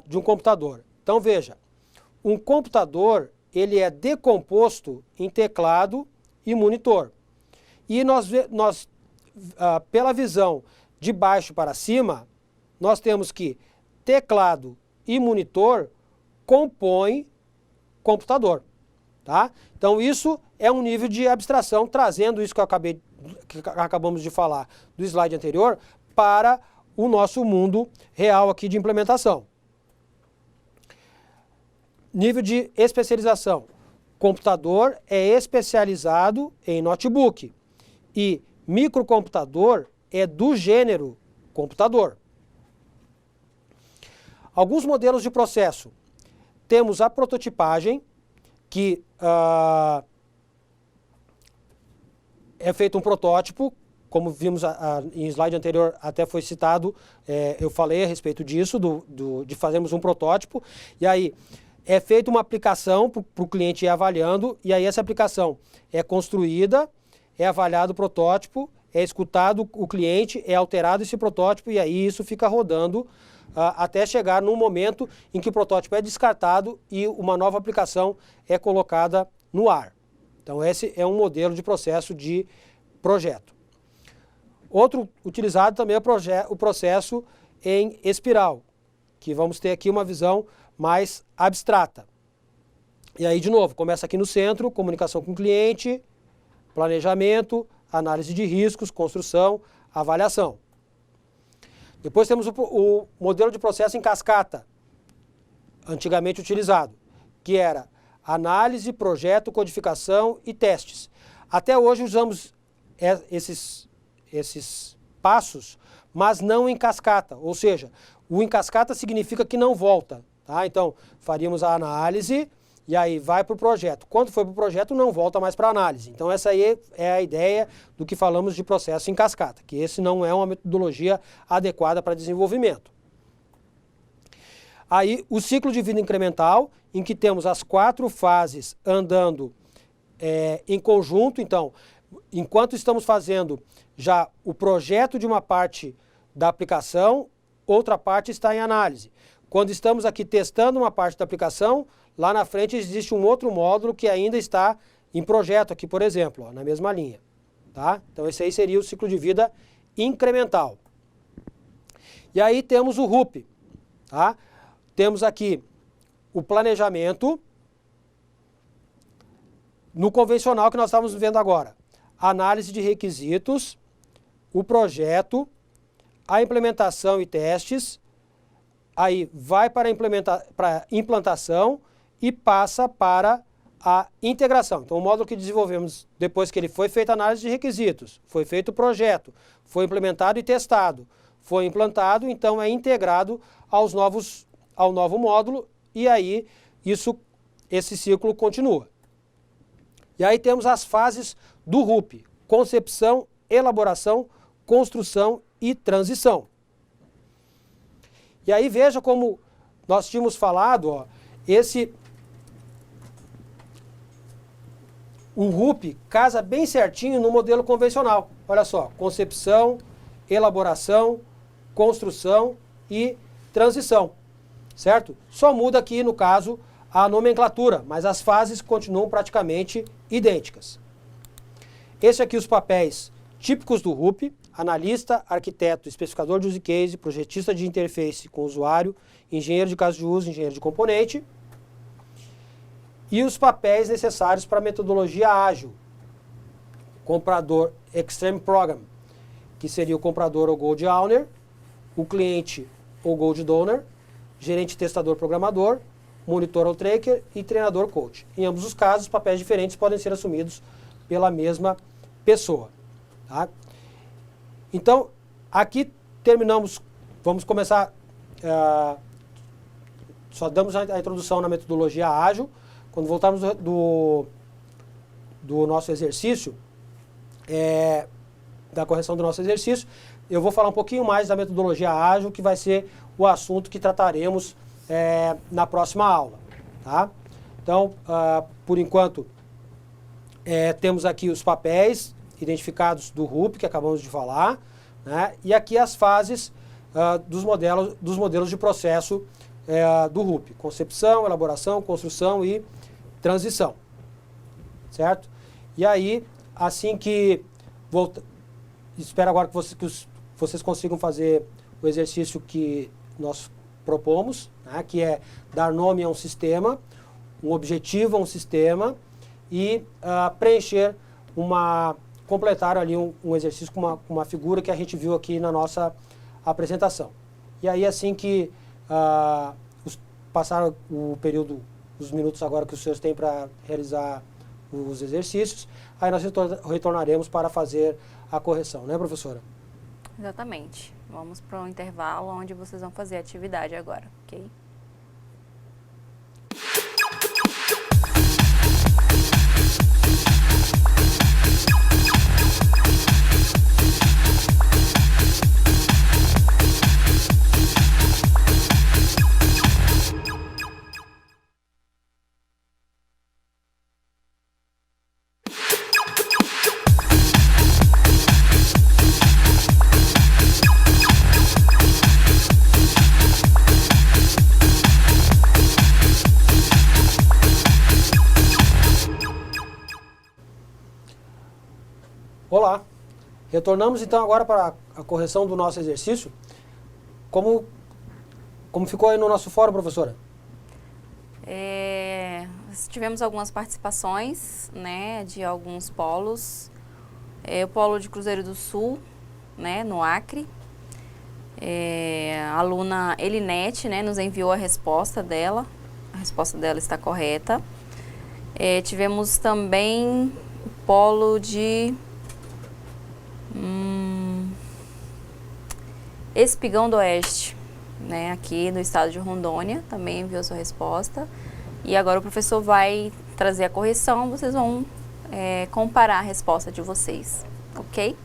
de um computador. Então veja, um computador ele é decomposto em teclado e monitor. E nós pela visão de baixo para cima, nós temos que teclado e monitor compõem computador. Tá? Então isso é um nível de abstração, trazendo isso que acabamos de falar do slide anterior para o nosso mundo real aqui de implementação. Nível de especialização. Computador é especializado em notebook e microcomputador é do gênero computador. Alguns modelos de processo. Temos a prototipagem, que é feito um protótipo, como vimos em slide anterior, até foi citado, eu falei a respeito disso, de fazermos um protótipo, e aí é feita uma aplicação para o cliente ir avaliando, e aí essa aplicação é construída, é avaliado o protótipo, é escutado o cliente, é alterado esse protótipo, e aí isso fica rodando até chegar num momento em que o protótipo é descartado e uma nova aplicação é colocada no ar. Então esse é um modelo de processo de projeto. Outro utilizado também é o processo em espiral, que vamos ter aqui uma visão mais abstrata. E aí, de novo, começa aqui no centro, comunicação com o cliente, planejamento, análise de riscos, construção, avaliação. Depois temos o modelo de processo em cascata, antigamente utilizado, que era análise, projeto, codificação e testes. Até hoje usamos esses passos, mas não em cascata, ou seja, o em cascata significa que não volta. Tá? Então, faríamos a análise e aí vai para o projeto. Quando for para o projeto, não volta mais para a análise. Então, essa aí é a ideia do que falamos de processo em cascata, que esse não é uma metodologia adequada para desenvolvimento. Aí, o ciclo de vida incremental, em que temos as 4 fases andando em conjunto. Então, enquanto estamos fazendo já o projeto de uma parte da aplicação, outra parte está em análise. Quando estamos aqui testando uma parte da aplicação, lá na frente existe um outro módulo que ainda está em projeto aqui, por exemplo, ó, na mesma linha. Tá? Então esse aí seria o ciclo de vida incremental. E aí temos o RUP. Tá? Temos aqui o planejamento, no convencional que nós estamos vendo agora. Análise de requisitos, o projeto, a implementação e testes, aí vai para a implantação e passa para a integração. Então o módulo que desenvolvemos depois que ele foi feita a análise de requisitos, foi feito o projeto, foi implementado e testado, foi implantado, então é integrado ao novo módulo e aí esse ciclo continua. E aí temos as fases do RUP, concepção, elaboração, construção e transição. E aí veja como nós tínhamos falado, ó, o RUP casa bem certinho no modelo convencional. Olha só, concepção, elaboração, construção e transição, certo? Só muda aqui, no caso, a nomenclatura, mas as fases continuam praticamente idênticas. Esse aqui os papéis típicos do RUP: analista, arquiteto, especificador de use case, projetista de interface com o usuário, engenheiro de caso de uso, engenheiro de componente. E os papéis necessários para a metodologia ágil: comprador Extreme Program, que seria o comprador ou Gold Owner, o cliente ou Gold Donor, gerente testador programador, monitor ou tracker e treinador coach. Em ambos os casos, papéis diferentes podem ser assumidos pela mesma pessoa. Tá? Então, aqui terminamos, vamos começar, só damos a introdução na metodologia ágil. Quando voltarmos do nosso exercício, da correção do nosso exercício, eu vou falar um pouquinho mais da metodologia ágil, que vai ser o assunto que trataremos na próxima aula. Tá? Então, por enquanto, temos aqui os papéis identificados do RUP, que acabamos de falar, né? E aqui as fases dos modelos de processo do RUP: concepção, elaboração, construção e transição. Certo? E aí, assim que espero agora que vocês consigam fazer o exercício que nós propomos, né? Que é dar nome a um sistema, um objetivo a um sistema e completar ali um exercício com uma figura que a gente viu aqui na nossa apresentação. E aí, assim que passar o período, os minutos agora que os senhores têm para realizar os exercícios, aí nós retornaremos para fazer a correção, né, professora? Exatamente. Vamos para um intervalo onde vocês vão fazer a atividade agora, ok? Olá, retornamos então agora para a correção do nosso exercício. Como ficou aí no nosso fórum, professora? Tivemos algumas participações, né, de alguns polos. O polo de Cruzeiro do Sul, né, no Acre. A aluna Elinete, né, nos enviou a resposta dela. A resposta dela está correta. Tivemos também o polo de Espigão do Oeste, né, aqui no estado de Rondônia, também enviou sua resposta. E agora o professor vai trazer a correção, vocês vão comparar a resposta de vocês, ok?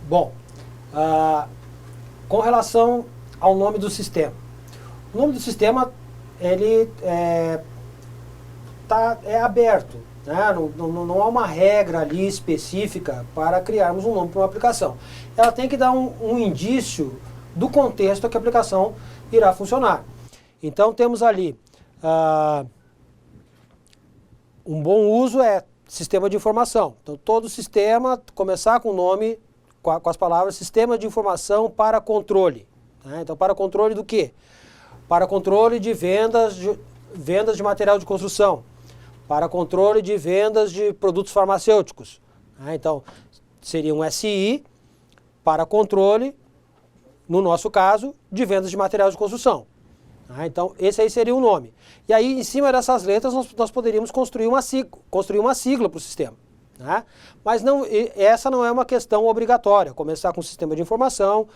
Bom, com relação ao nome do sistema. O nome do sistema, ele é aberto, né? Não há uma regra ali específica para criarmos um nome para uma aplicação. Ela tem que dar um indício do contexto que a aplicação irá funcionar. Então temos ali, um bom uso é sistema de informação. Então todo sistema começar com o nome, com as palavras sistema de informação para controle. Né? Então para controle do quê? Para controle de vendas de material de construção. Para controle de vendas de produtos farmacêuticos. Né? Então seria um SI para controle, no nosso caso, de vendas de material de construção. Então, esse aí seria o nome. E aí, em cima dessas letras, nós poderíamos construir uma sigla para o sistema. Né? Mas essa não é uma questão obrigatória, começar com o sistema de informação,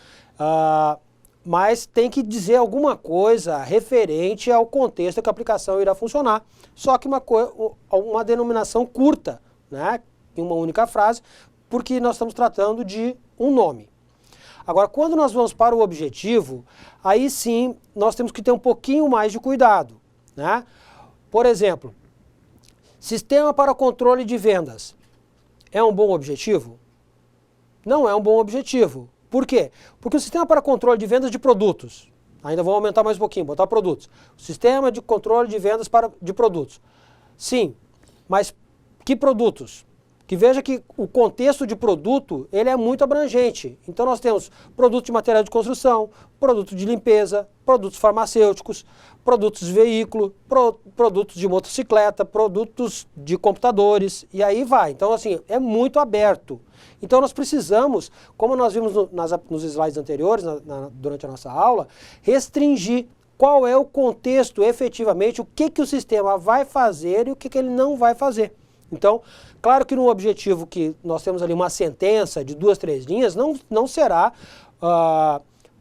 mas tem que dizer alguma coisa referente ao contexto que a aplicação irá funcionar. Só que uma denominação curta, né? Em uma única frase, porque nós estamos tratando de um nome. Agora, quando nós vamos para o objetivo, aí sim nós temos que ter um pouquinho mais de cuidado. Né? Por exemplo, sistema para controle de vendas. É um bom objetivo? Não é um bom objetivo. Por quê? Porque o sistema para controle de vendas de produtos, ainda vou aumentar mais um pouquinho, botar produtos. O sistema de controle de vendas de produtos. Sim, mas que produtos? Que veja que o contexto de produto, ele é muito abrangente. Então nós temos produto de material de construção, produto de limpeza, produtos farmacêuticos, produtos de veículo, produtos de motocicleta, produtos de computadores, e aí vai. Então assim, é muito aberto. Então nós precisamos, como nós vimos nos slides anteriores, durante a nossa aula, restringir qual é o contexto efetivamente, o que o sistema vai fazer e o que ele não vai fazer. Então, claro que no objetivo que nós temos ali uma sentença de 2, 3 linhas, não será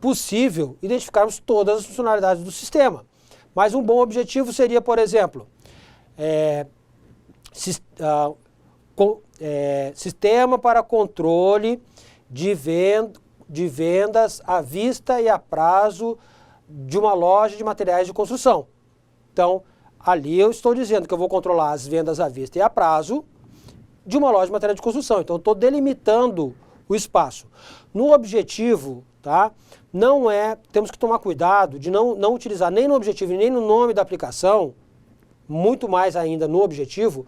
possível identificarmos todas as funcionalidades do sistema. Mas um bom objetivo seria, por exemplo, sistema para controle de vendas à vista e a prazo de uma loja de materiais de construção. Então, ali eu estou dizendo que eu vou controlar as vendas à vista e a prazo de uma loja de material de construção. Então, eu estou delimitando o espaço. No objetivo, tá? Temos que tomar cuidado de não utilizar nem no objetivo nem no nome da aplicação, muito mais ainda no objetivo,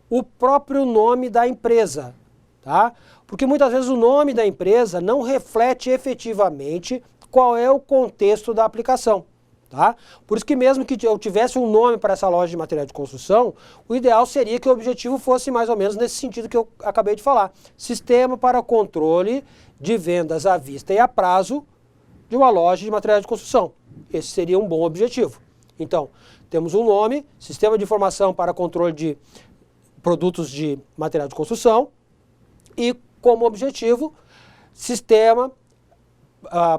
o próprio nome da empresa, tá? Porque muitas vezes o nome da empresa não reflete efetivamente qual é o contexto da aplicação. Tá? Por isso que mesmo que eu tivesse um nome para essa loja de material de construção, o ideal seria que o objetivo fosse mais ou menos nesse sentido que eu acabei de falar. Sistema para controle de vendas à vista e a prazo de uma loja de material de construção. Esse seria um bom objetivo. Então, temos um nome, Sistema de Informação para Controle de Produtos de Material de Construção, e como objetivo, Sistema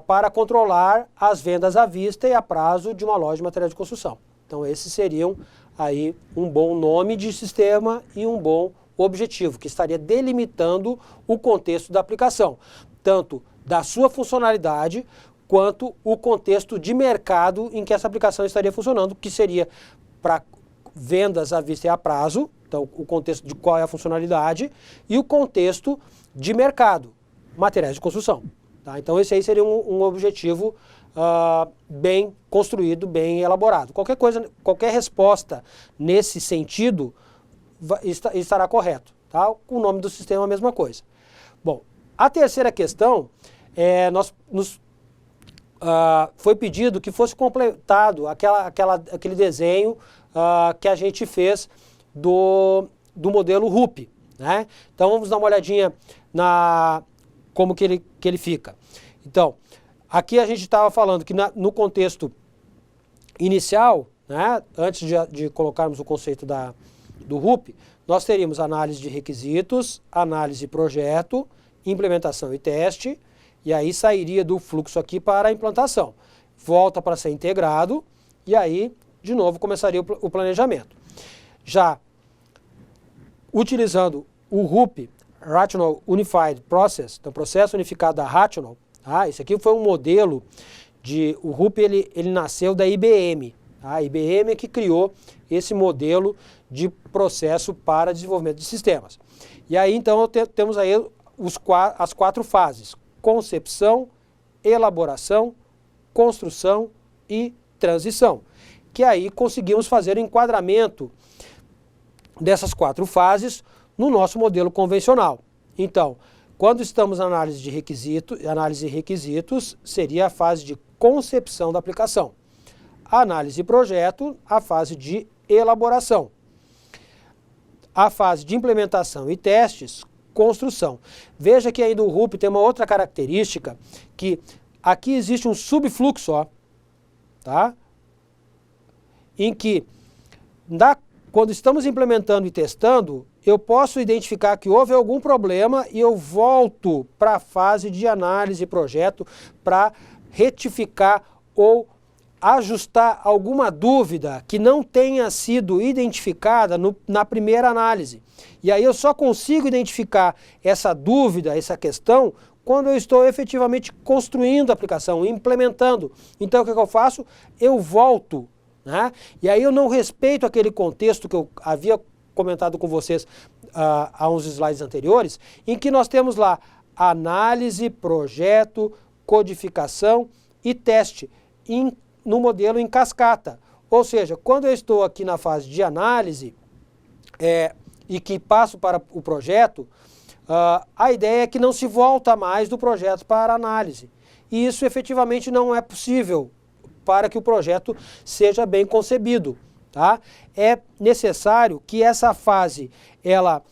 para controlar as vendas à vista e a prazo de uma loja de material de construção. Então esses seriam aí um bom nome de sistema e um bom objetivo, que estaria delimitando o contexto da aplicação, tanto da sua funcionalidade quanto o contexto de mercado em que essa aplicação estaria funcionando, que seria para vendas à vista e a prazo, então o contexto de qual é a funcionalidade, e o contexto de mercado, materiais de construção. Tá? Então esse aí seria um objetivo bem construído, bem elaborado. Qualquer resposta nesse sentido estará correto. Tá? O nome do sistema é a mesma coisa. Bom, a terceira questão, foi pedido que fosse completado aquele desenho que a gente fez do modelo RUP. Né? Então vamos dar uma olhadinha como que ele fica. Então, aqui a gente estava falando que no contexto inicial, né, antes de colocarmos o conceito do RUP, nós teríamos análise de requisitos, análise de projeto, implementação e teste, e aí sairia do fluxo aqui para a implantação. Volta para ser integrado, e aí, de novo, começaria o planejamento. Já utilizando o RUP, Rational Unified Process, então processo unificado da Rational, tá? Esse aqui foi um modelo o RUP ele nasceu da IBM. A IBM é que criou esse modelo de processo para desenvolvimento de sistemas. E aí, então, temos aí as 4 fases: concepção, elaboração, construção e transição. Que aí conseguimos fazer o enquadramento dessas 4 fases no nosso modelo convencional. Então, quando estamos na análise de requisitos, seria a fase de concepção da aplicação. A análise de projeto, a fase de elaboração. A fase de implementação e testes, construção. Veja que aí no RUP tem uma outra característica, que aqui existe um subfluxo, ó, tá? Em que, quando estamos implementando e testando, eu posso identificar que houve algum problema e eu volto para a fase de análise e projeto para retificar ou ajustar alguma dúvida que não tenha sido identificada na primeira análise. E aí eu só consigo identificar essa dúvida, essa questão, quando eu estou efetivamente construindo a aplicação, implementando. Então o que eu faço? Eu volto, né? E aí eu não respeito aquele contexto que eu havia comentado com vocês há uns slides anteriores, em que nós temos lá análise, projeto, codificação e teste no modelo em cascata. Ou seja, quando eu estou aqui na fase de análise e que passo para o projeto, a ideia é que não se volta mais do projeto para a análise. E isso efetivamente não é possível para que o projeto seja bem concebido. Tá? É necessário que essa fase ela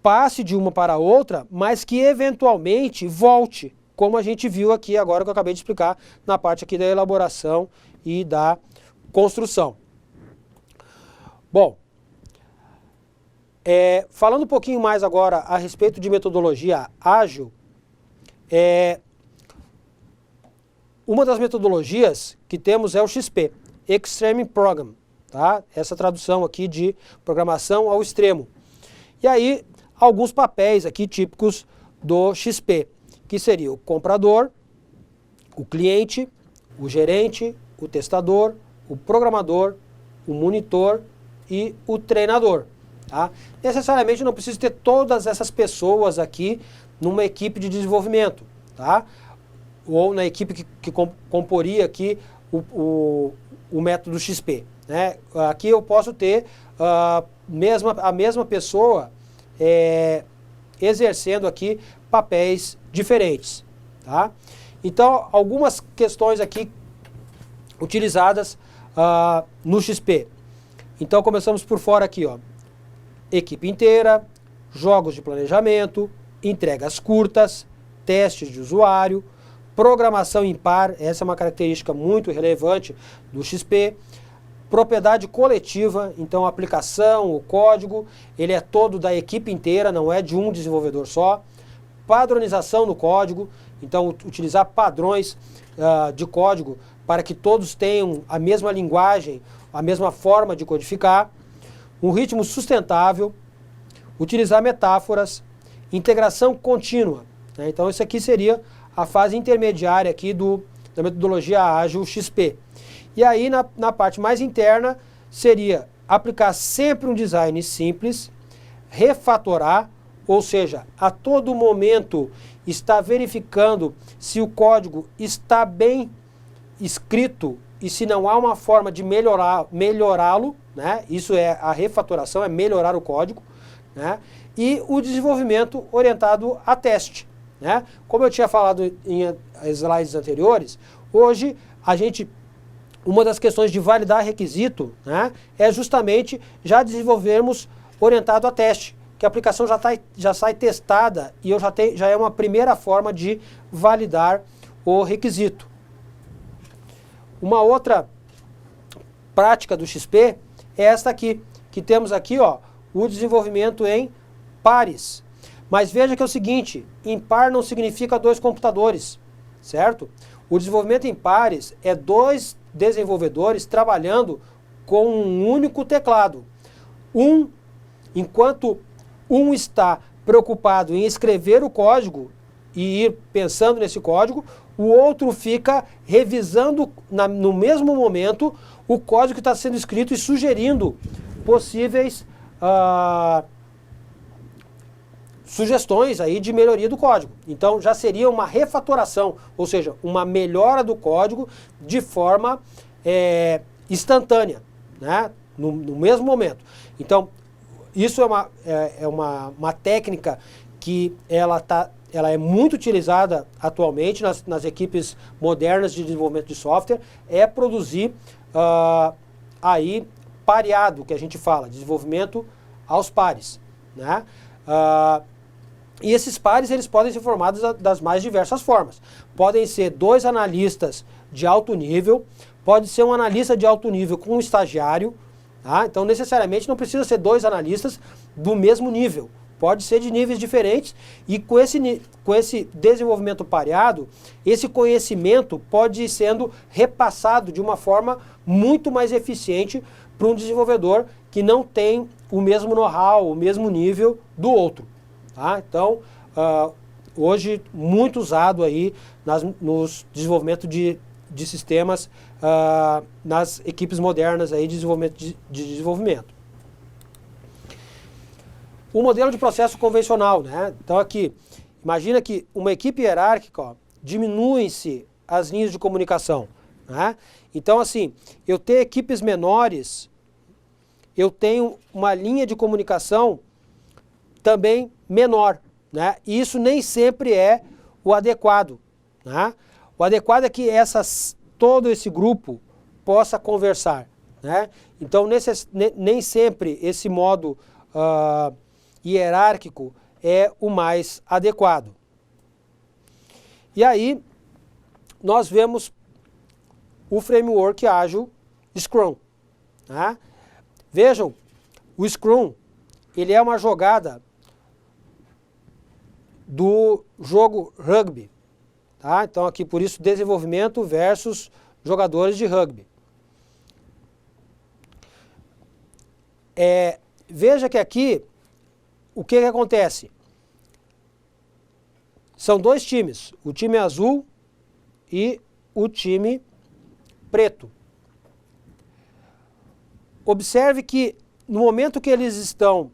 passe de uma para a outra, mas que eventualmente volte, como a gente viu aqui agora que eu acabei de explicar na parte aqui da elaboração e da construção. Bom, falando um pouquinho mais agora a respeito de metodologia ágil, uma das metodologias que temos é o XP, Extreme Program, tá? Essa tradução aqui de programação ao extremo. E aí, alguns papéis aqui típicos do XP, que seria o comprador, o cliente, o gerente, o testador, o programador, o monitor e o treinador. Tá? Necessariamente não precisa ter todas essas pessoas aqui numa equipe de desenvolvimento, tá? Ou na equipe que comporia aqui o método XP. Né? Aqui eu posso ter a mesma pessoa exercendo aqui papéis diferentes. Tá? Então, algumas questões aqui utilizadas no XP. Então, começamos por fora aqui, ó. Equipe inteira, jogos de planejamento, entregas curtas, testes de usuário, programação em par, essa é uma característica muito relevante do XP, propriedade coletiva, então a aplicação, o código, ele é todo da equipe inteira, não é de um desenvolvedor só, padronização no código, então utilizar padrões de código para que todos tenham a mesma linguagem, a mesma forma de codificar, um ritmo sustentável, utilizar metáforas, integração contínua. Né? Então isso aqui seria a fase intermediária aqui da metodologia ágil XP. E aí na parte mais interna seria aplicar sempre um design simples, refatorar, ou seja, a todo momento está verificando se o código está bem escrito e se não há uma forma de melhorá-lo, né? Isso é a refatoração, é melhorar o código, né? E o desenvolvimento orientado a teste. Né? Como eu tinha falado em slides anteriores, hoje uma das questões de validar requisito, né, é justamente já desenvolvermos orientado a teste, que a aplicação já sai testada e já é uma primeira forma de validar o requisito. Uma outra prática do XP é esta aqui, que temos aqui, ó, o desenvolvimento em pares. Mas veja que é o seguinte, impar não significa dois computadores, certo? O desenvolvimento em pares é dois desenvolvedores trabalhando com um único teclado. Enquanto um está preocupado em escrever o código e ir pensando nesse código, o outro fica revisando no mesmo momento o código que está sendo escrito e sugerindo possíveis sugestões aí de melhoria do código. Então já seria uma refatoração, ou seja, uma melhora do código de forma instantânea, né? No mesmo momento. Então isso é uma técnica que ela é muito utilizada atualmente nas equipes modernas de desenvolvimento de software, é produzir aí pareado, que a gente fala, desenvolvimento aos pares, né? E esses pares eles podem ser formados das mais diversas formas. Podem ser dois analistas de alto nível, pode ser um analista de alto nível com um estagiário, tá? Então necessariamente não precisa ser dois analistas do mesmo nível. Pode ser de níveis diferentes e com esse desenvolvimento pareado, esse conhecimento pode ir sendo repassado de uma forma muito mais eficiente para um desenvolvedor que não tem o mesmo know-how, o mesmo nível do outro. Tá? Então, hoje muito usado aí nos desenvolvimento de sistemas nas equipes modernas aí de desenvolvimento. O modelo de processo convencional, né? Então aqui, imagina que uma equipe hierárquica, ó, diminuem-se as linhas de comunicação, né? Então assim, eu tenho equipes menores, eu tenho uma linha de comunicação também menor, né? E isso nem sempre é o adequado, né? O adequado é que todo esse grupo possa conversar, né? Então nem sempre esse modo hierárquico é o mais adequado. E aí nós vemos o framework ágil Scrum, né? Vejam, o Scrum ele é uma jogada do jogo rugby, tá? Então aqui por isso desenvolvimento versus jogadores de rugby. Veja que aqui o que acontece? São dois times, o time azul e o time preto. Observe que no momento que eles estão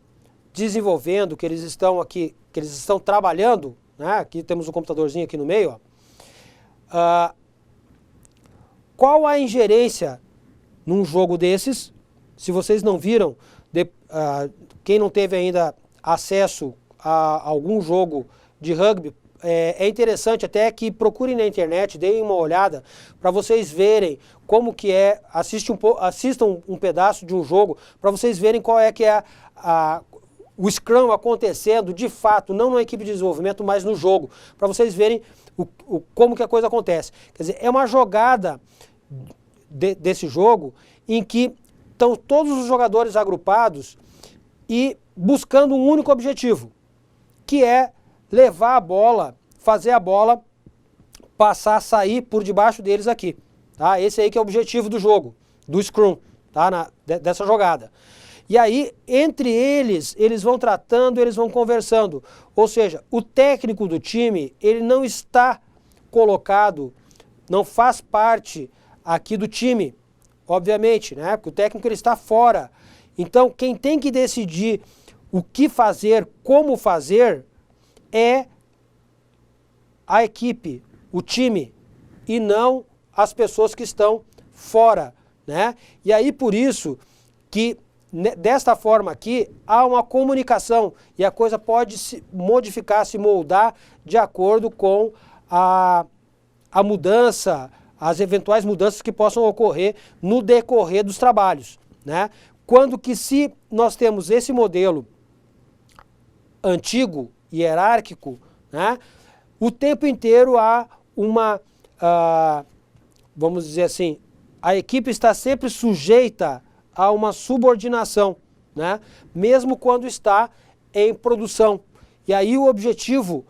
desenvolvendo, que eles estão trabalhando, né? Aqui temos um computadorzinho aqui no meio, ó. Qual a ingerência num jogo desses? Se vocês não viram, quem não teve ainda acesso a algum jogo de rugby, é interessante até que procurem na internet, deem uma olhada para vocês verem como que é, assistam um pedaço de um jogo para vocês verem qual é que é o Scrum acontecendo de fato, não na equipe de desenvolvimento, mas no jogo, para vocês verem como que a coisa acontece. Quer dizer, é uma jogada desse jogo em que estão todos os jogadores agrupados e buscando um único objetivo, que é levar a bola, fazer a bola passar, sair por debaixo deles aqui. Tá? Esse aí que é o objetivo do jogo, do Scrum, tá? Dessa jogada. E aí, entre eles vão tratando, eles vão conversando. Ou seja, o técnico do time, ele não está colocado, não faz parte aqui do time, obviamente, né? Porque o técnico ele está fora. Então, quem tem que decidir o que fazer, como fazer, é a equipe, o time, e não as pessoas que estão fora, né? E aí, por isso que desta forma aqui, há uma comunicação e a coisa pode se modificar, se moldar de acordo com a mudança, as eventuais mudanças que possam ocorrer no decorrer dos trabalhos, né? Quando que se nós temos esse modelo antigo, hierárquico, né? O tempo inteiro há uma, vamos dizer assim, a equipe está sempre sujeita a uma subordinação, né? Mesmo quando está em produção. E aí o objetivo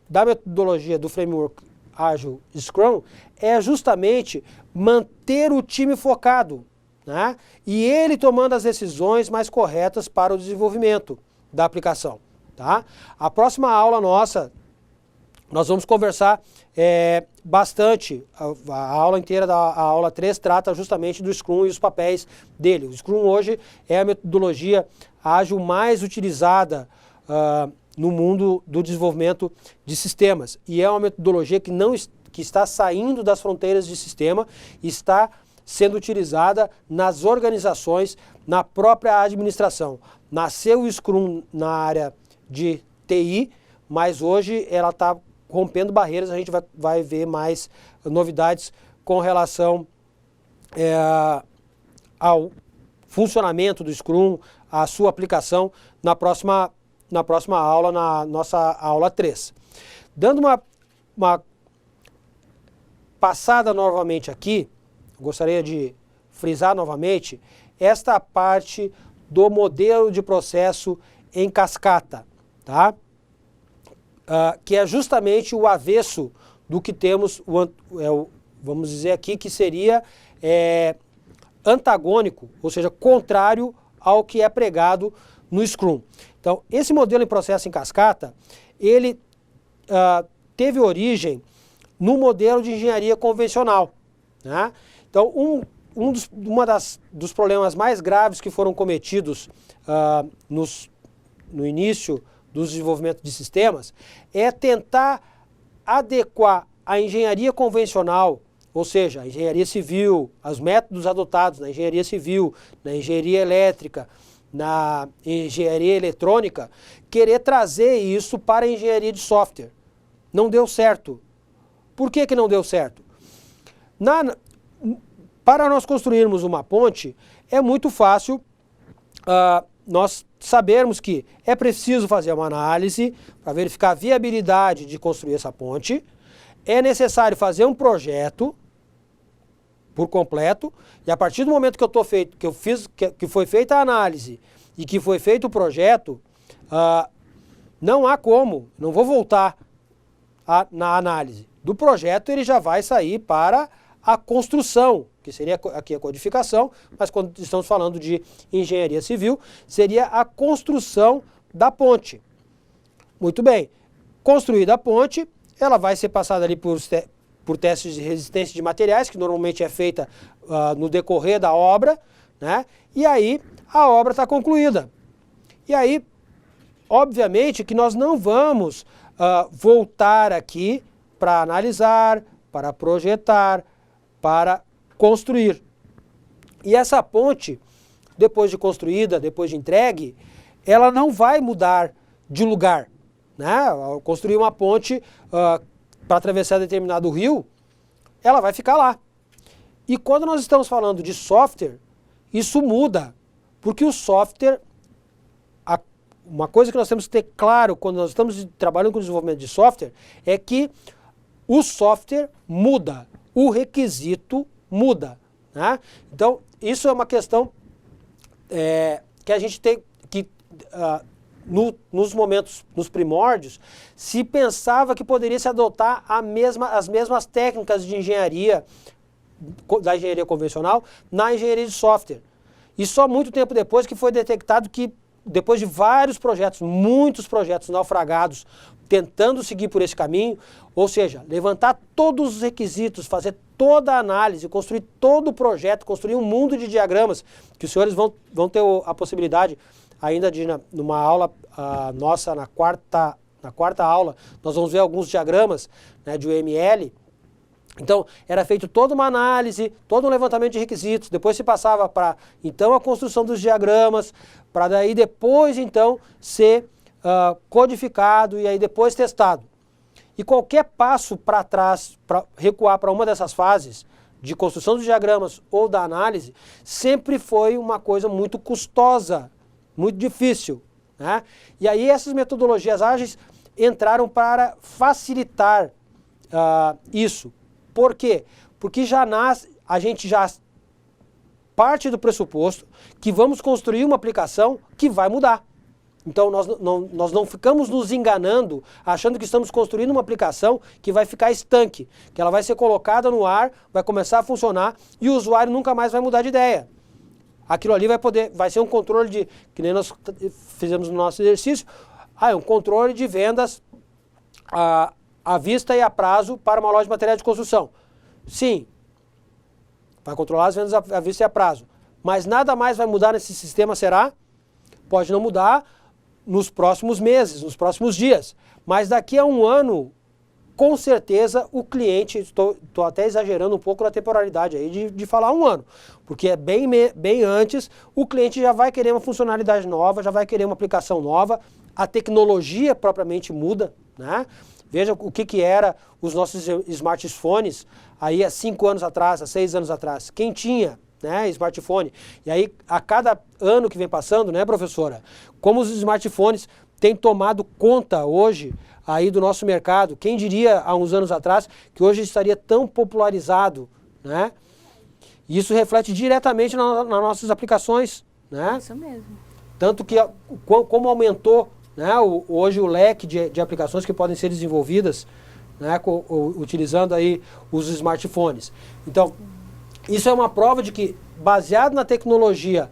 da metodologia do framework ágil Scrum é justamente manter o time focado, né? E ele tomando as decisões mais corretas para o desenvolvimento da aplicação. Tá? A próxima aula nossa, nós vamos conversar bastante. A aula inteira da aula 3 trata justamente do Scrum e os papéis dele. O Scrum hoje é a metodologia ágil mais utilizada no mundo do desenvolvimento de sistemas. E é uma metodologia que está saindo das fronteiras de sistema e está sendo utilizada nas organizações, na própria administração. Nasceu o Scrum na área de TI, mas hoje ela está rompendo barreiras, a gente vai ver mais novidades com relação ao funcionamento do Scrum, a sua aplicação na próxima aula, na nossa aula 3. Dando uma passada novamente aqui, gostaria de frisar novamente esta parte do modelo de processo em cascata, tá? Que é justamente o avesso do que temos, vamos dizer aqui, que seria antagônico, ou seja, contrário ao que é pregado no Scrum. Então, esse modelo em processo em cascata, ele teve origem no modelo de engenharia convencional, né? Então, dos problemas mais graves que foram cometidos no início do desenvolvimento de sistemas é tentar adequar a engenharia convencional, ou seja, a engenharia civil, os métodos adotados na engenharia civil, na engenharia elétrica, na engenharia eletrônica, querer trazer isso para a engenharia de software. Não deu certo. Por que que não deu certo? Para nós construirmos uma ponte, é muito fácil nós sabermos que é preciso fazer uma análise para verificar a viabilidade de construir essa ponte, é necessário fazer um projeto por completo, e a partir do momento que foi feita a análise e que foi feito o projeto, não há como, não vou voltar na análise. Do projeto ele já vai sair para a construção, que seria aqui a codificação, mas quando estamos falando de engenharia civil, seria a construção da ponte. Muito bem, construída a ponte, ela vai ser passada ali por testes de resistência de materiais, que normalmente é feita no decorrer da obra, né? E aí a obra está concluída. E aí, obviamente que nós não vamos voltar aqui para analisar, para projetar, para construir. E essa ponte, depois de construída, depois de entregue, ela não vai mudar de lugar, né? Ao construir uma ponte para atravessar determinado rio, ela vai ficar lá. E quando nós estamos falando de software, isso muda, porque o software, uma coisa que nós temos que ter claro quando nós estamos trabalhando com o desenvolvimento de software, é que o software muda, o requisito muda, né? Então, isso é uma questão que a gente tem que, nos momentos, nos primórdios, se pensava que poderia se adotar as mesmas técnicas de engenharia, da engenharia convencional, na engenharia de software. E só muito tempo depois que foi detectado que, depois de vários projetos, muitos projetos naufragados, tentando seguir por esse caminho, ou seja, levantar todos os requisitos, fazer toda a análise, construir todo o projeto, construir um mundo de diagramas, que os senhores vão ter a possibilidade ainda de, numa aula nossa, na quarta aula, nós vamos ver alguns diagramas, né, de UML. Então, era feito toda uma análise, todo um levantamento de requisitos, depois se passava para, então, a construção dos diagramas, para daí depois, então, ser codificado e aí depois testado. E qualquer passo para trás, para recuar para uma dessas fases, de construção dos diagramas ou da análise, sempre foi uma coisa muito custosa, muito difícil, né? E aí essas metodologias ágeis entraram para facilitar isso. Por quê? Porque a gente já parte do pressuposto que vamos construir uma aplicação que vai mudar. Então nós não ficamos nos enganando, achando que estamos construindo uma aplicação que vai ficar estanque, que ela vai ser colocada no ar, vai começar a funcionar e o usuário nunca mais vai mudar de ideia. Aquilo ali vai ser um controle de, que nem nós fizemos no nosso exercício, é um controle de vendas à vista e a prazo para uma loja de materiais de construção. Sim, vai controlar as vendas à vista e a prazo, mas nada mais vai mudar nesse sistema, será? Pode não mudar nos próximos meses, nos próximos dias, mas daqui a um ano, com certeza o cliente, estou até exagerando um pouco na temporalidade aí de falar um ano, porque é bem antes, o cliente já vai querer uma funcionalidade nova, já vai querer uma aplicação nova, a tecnologia propriamente muda, né? Veja o que era os nossos smartphones aí há 5 anos atrás, há 6 anos atrás. Quem tinha, né, smartphone? E aí, a cada ano que vem passando, né, professora, como os smartphones têm tomado conta hoje aí do nosso mercado, quem diria há uns anos atrás que hoje estaria tão popularizado, né? E isso reflete diretamente nas nossas aplicações, né? Isso mesmo. Tanto que como aumentou, né, hoje o leque de aplicações que podem ser desenvolvidas, né, utilizando aí os smartphones. Então, isso é uma prova de que, baseado na tecnologia,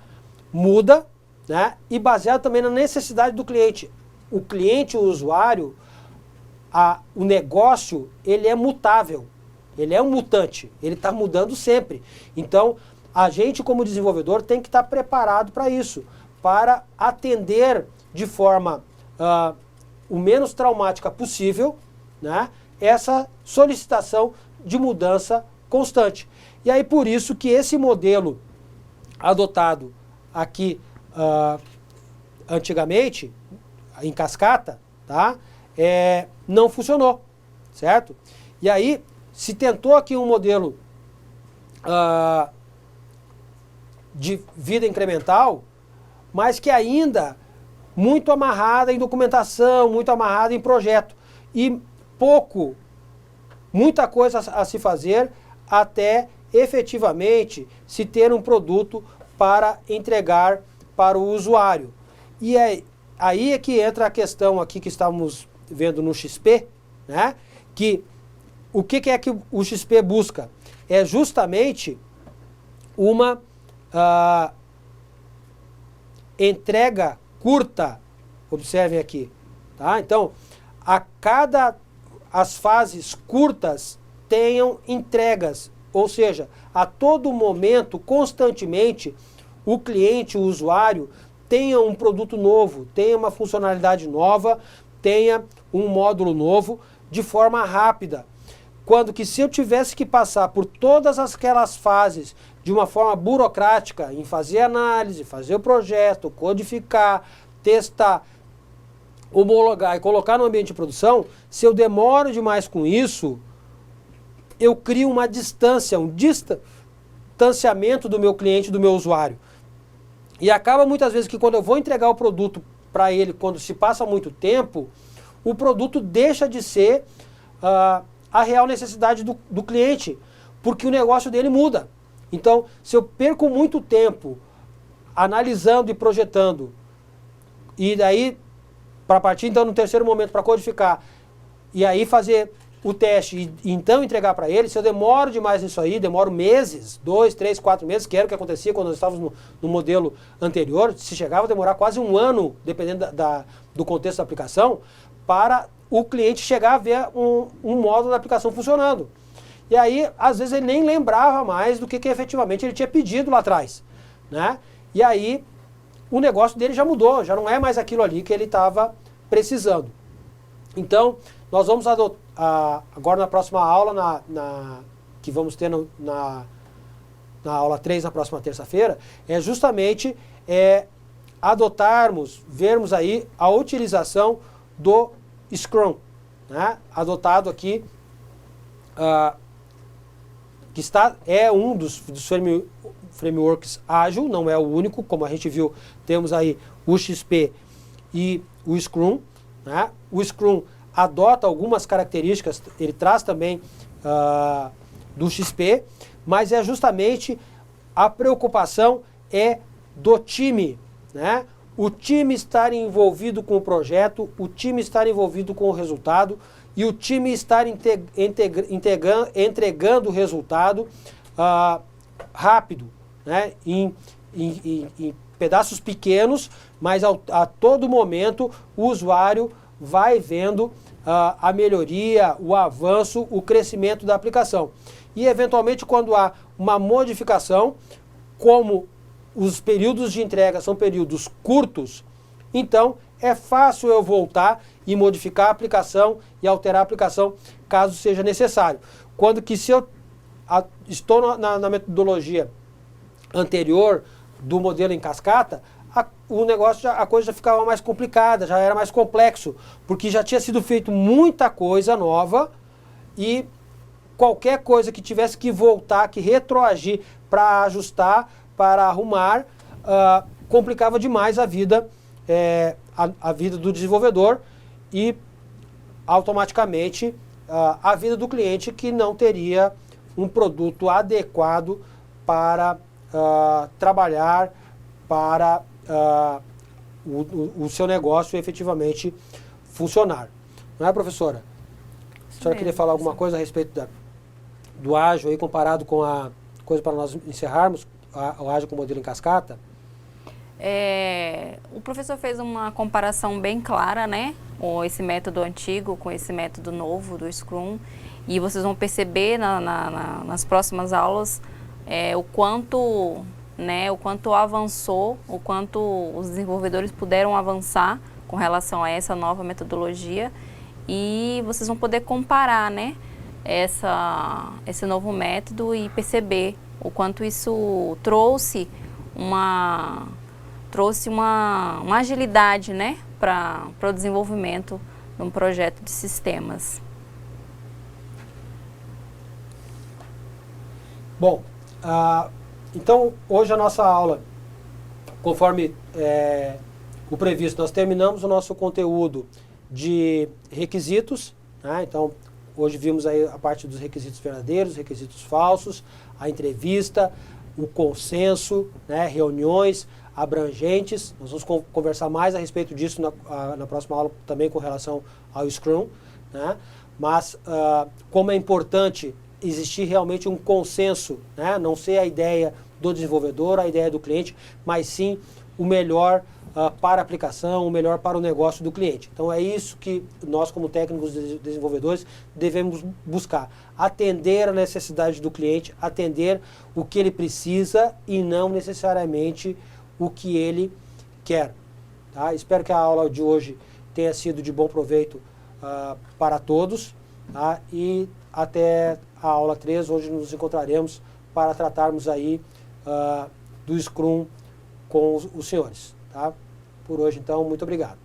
muda, né, e baseado também na necessidade do cliente. O cliente, o usuário, o negócio, ele é mutável, ele é um mutante, ele está mudando sempre. Então, a gente como desenvolvedor tem que estar preparado para isso, para atender de forma o menos traumática possível, né, essa solicitação de mudança constante. E aí por isso que esse modelo adotado aqui antigamente, em cascata, tá, não funcionou, certo? E aí se tentou aqui um modelo de vida incremental, mas que ainda muito amarrada em documentação, muito amarrada em projeto e muita coisa a se fazer até efetivamente se ter um produto para entregar para o usuário. E aí é que entra a questão aqui que estávamos vendo no XP, né? Que o que é que o XP busca? É justamente uma entrega curta, observem aqui, tá? Então, as fases curtas tenham entregas, ou seja, a todo momento, constantemente, o cliente, o usuário, tenha um produto novo, tenha uma funcionalidade nova, tenha um módulo novo, de forma rápida. Quando que se eu tivesse que passar por todas aquelas fases de uma forma burocrática, em fazer análise, fazer o projeto, codificar, testar, homologar e colocar no ambiente de produção, se eu demoro demais com isso, eu crio uma distância, um distanciamento do meu cliente, do meu usuário. E acaba muitas vezes que quando eu vou entregar o produto para ele, quando se passa muito tempo, o produto deixa de ser a real necessidade do cliente, porque o negócio dele muda. Então, se eu perco muito tempo analisando e projetando, e daí, para partir então no terceiro momento para codificar, e aí fazer o teste e então entregar para ele, se eu demoro demais nisso aí, demoro meses, 2, 3, 4 meses, que era o que acontecia quando nós estávamos no modelo anterior, se chegava a demorar quase um ano, dependendo do contexto da aplicação, para o cliente chegar a ver um módulo da aplicação funcionando. E aí, às vezes, ele nem lembrava mais do que efetivamente ele tinha pedido lá atrás, né? E aí, o negócio dele já mudou, já não é mais aquilo ali que ele estava precisando. Então, nós vamos adotar, agora na próxima aula, que vamos ter na aula 3, na próxima terça-feira, é justamente adotarmos, vermos aí a utilização do Scrum, né? Adotado aqui, que é um dos frameworks ágil, não é o único, como a gente viu, temos aí o XP e o Scrum, né? O Scrum adota algumas características, ele traz também do XP, mas é justamente a preocupação do time, né? O time estar envolvido com o projeto, o time estar envolvido com o resultado e o time estar entregando o resultado rápido, né? Em pedaços pequenos, mas a todo momento o usuário vai vendo a melhoria, o avanço, o crescimento da aplicação. E eventualmente quando há uma modificação, como os períodos de entrega são períodos curtos, então é fácil eu voltar e modificar a aplicação e alterar a aplicação caso seja necessário. Quando que se eu estou na metodologia anterior do modelo em cascata, o negócio, a coisa já ficava mais complicada, já era mais complexo, porque já tinha sido feito muita coisa nova e qualquer coisa que tivesse que voltar, que retroagir para ajustar, para arrumar, complicava demais a vida, a vida do desenvolvedor e automaticamente a vida do cliente, que não teria um produto adequado para trabalhar, para o seu negócio efetivamente funcionar. Não é, professora? A senhora queria falar alguma coisa a respeito do ágil aí, comparado com a coisa para nós encerrarmos, o ágil com o modelo em cascata? O professor fez uma comparação bem clara, né? Com esse método antigo, com esse método novo do Scrum. E vocês vão perceber nas próximas aulas o quanto avançou, o quanto os desenvolvedores puderam avançar com relação a essa nova metodologia. E vocês vão poder comparar, né, esse novo método e perceber o quanto isso trouxe uma agilidade, né, para o desenvolvimento de um projeto de sistemas. Bom, então hoje a nossa aula, conforme o previsto, nós terminamos o nosso conteúdo de requisitos, né? Então hoje vimos aí a parte dos requisitos verdadeiros, requisitos falsos, a entrevista, o consenso, né? Reuniões abrangentes. Nós vamos conversar mais a respeito disso na próxima aula também com relação ao Scrum, né? Mas como é importante existir realmente um consenso, né? Não ser a ideia do desenvolvedor, a ideia do cliente, mas sim o melhor para a aplicação, o melhor para o negócio do cliente. Então é isso que nós, como técnicos desenvolvedores, devemos buscar. Atender a necessidade do cliente, atender o que ele precisa e não necessariamente o que ele quer. Tá? Espero que a aula de hoje tenha sido de bom proveito para todos. Tá? E até a aula 3, onde nos encontraremos para tratarmos aí do Scrum com os senhores. Tá? Por hoje, então, muito obrigado.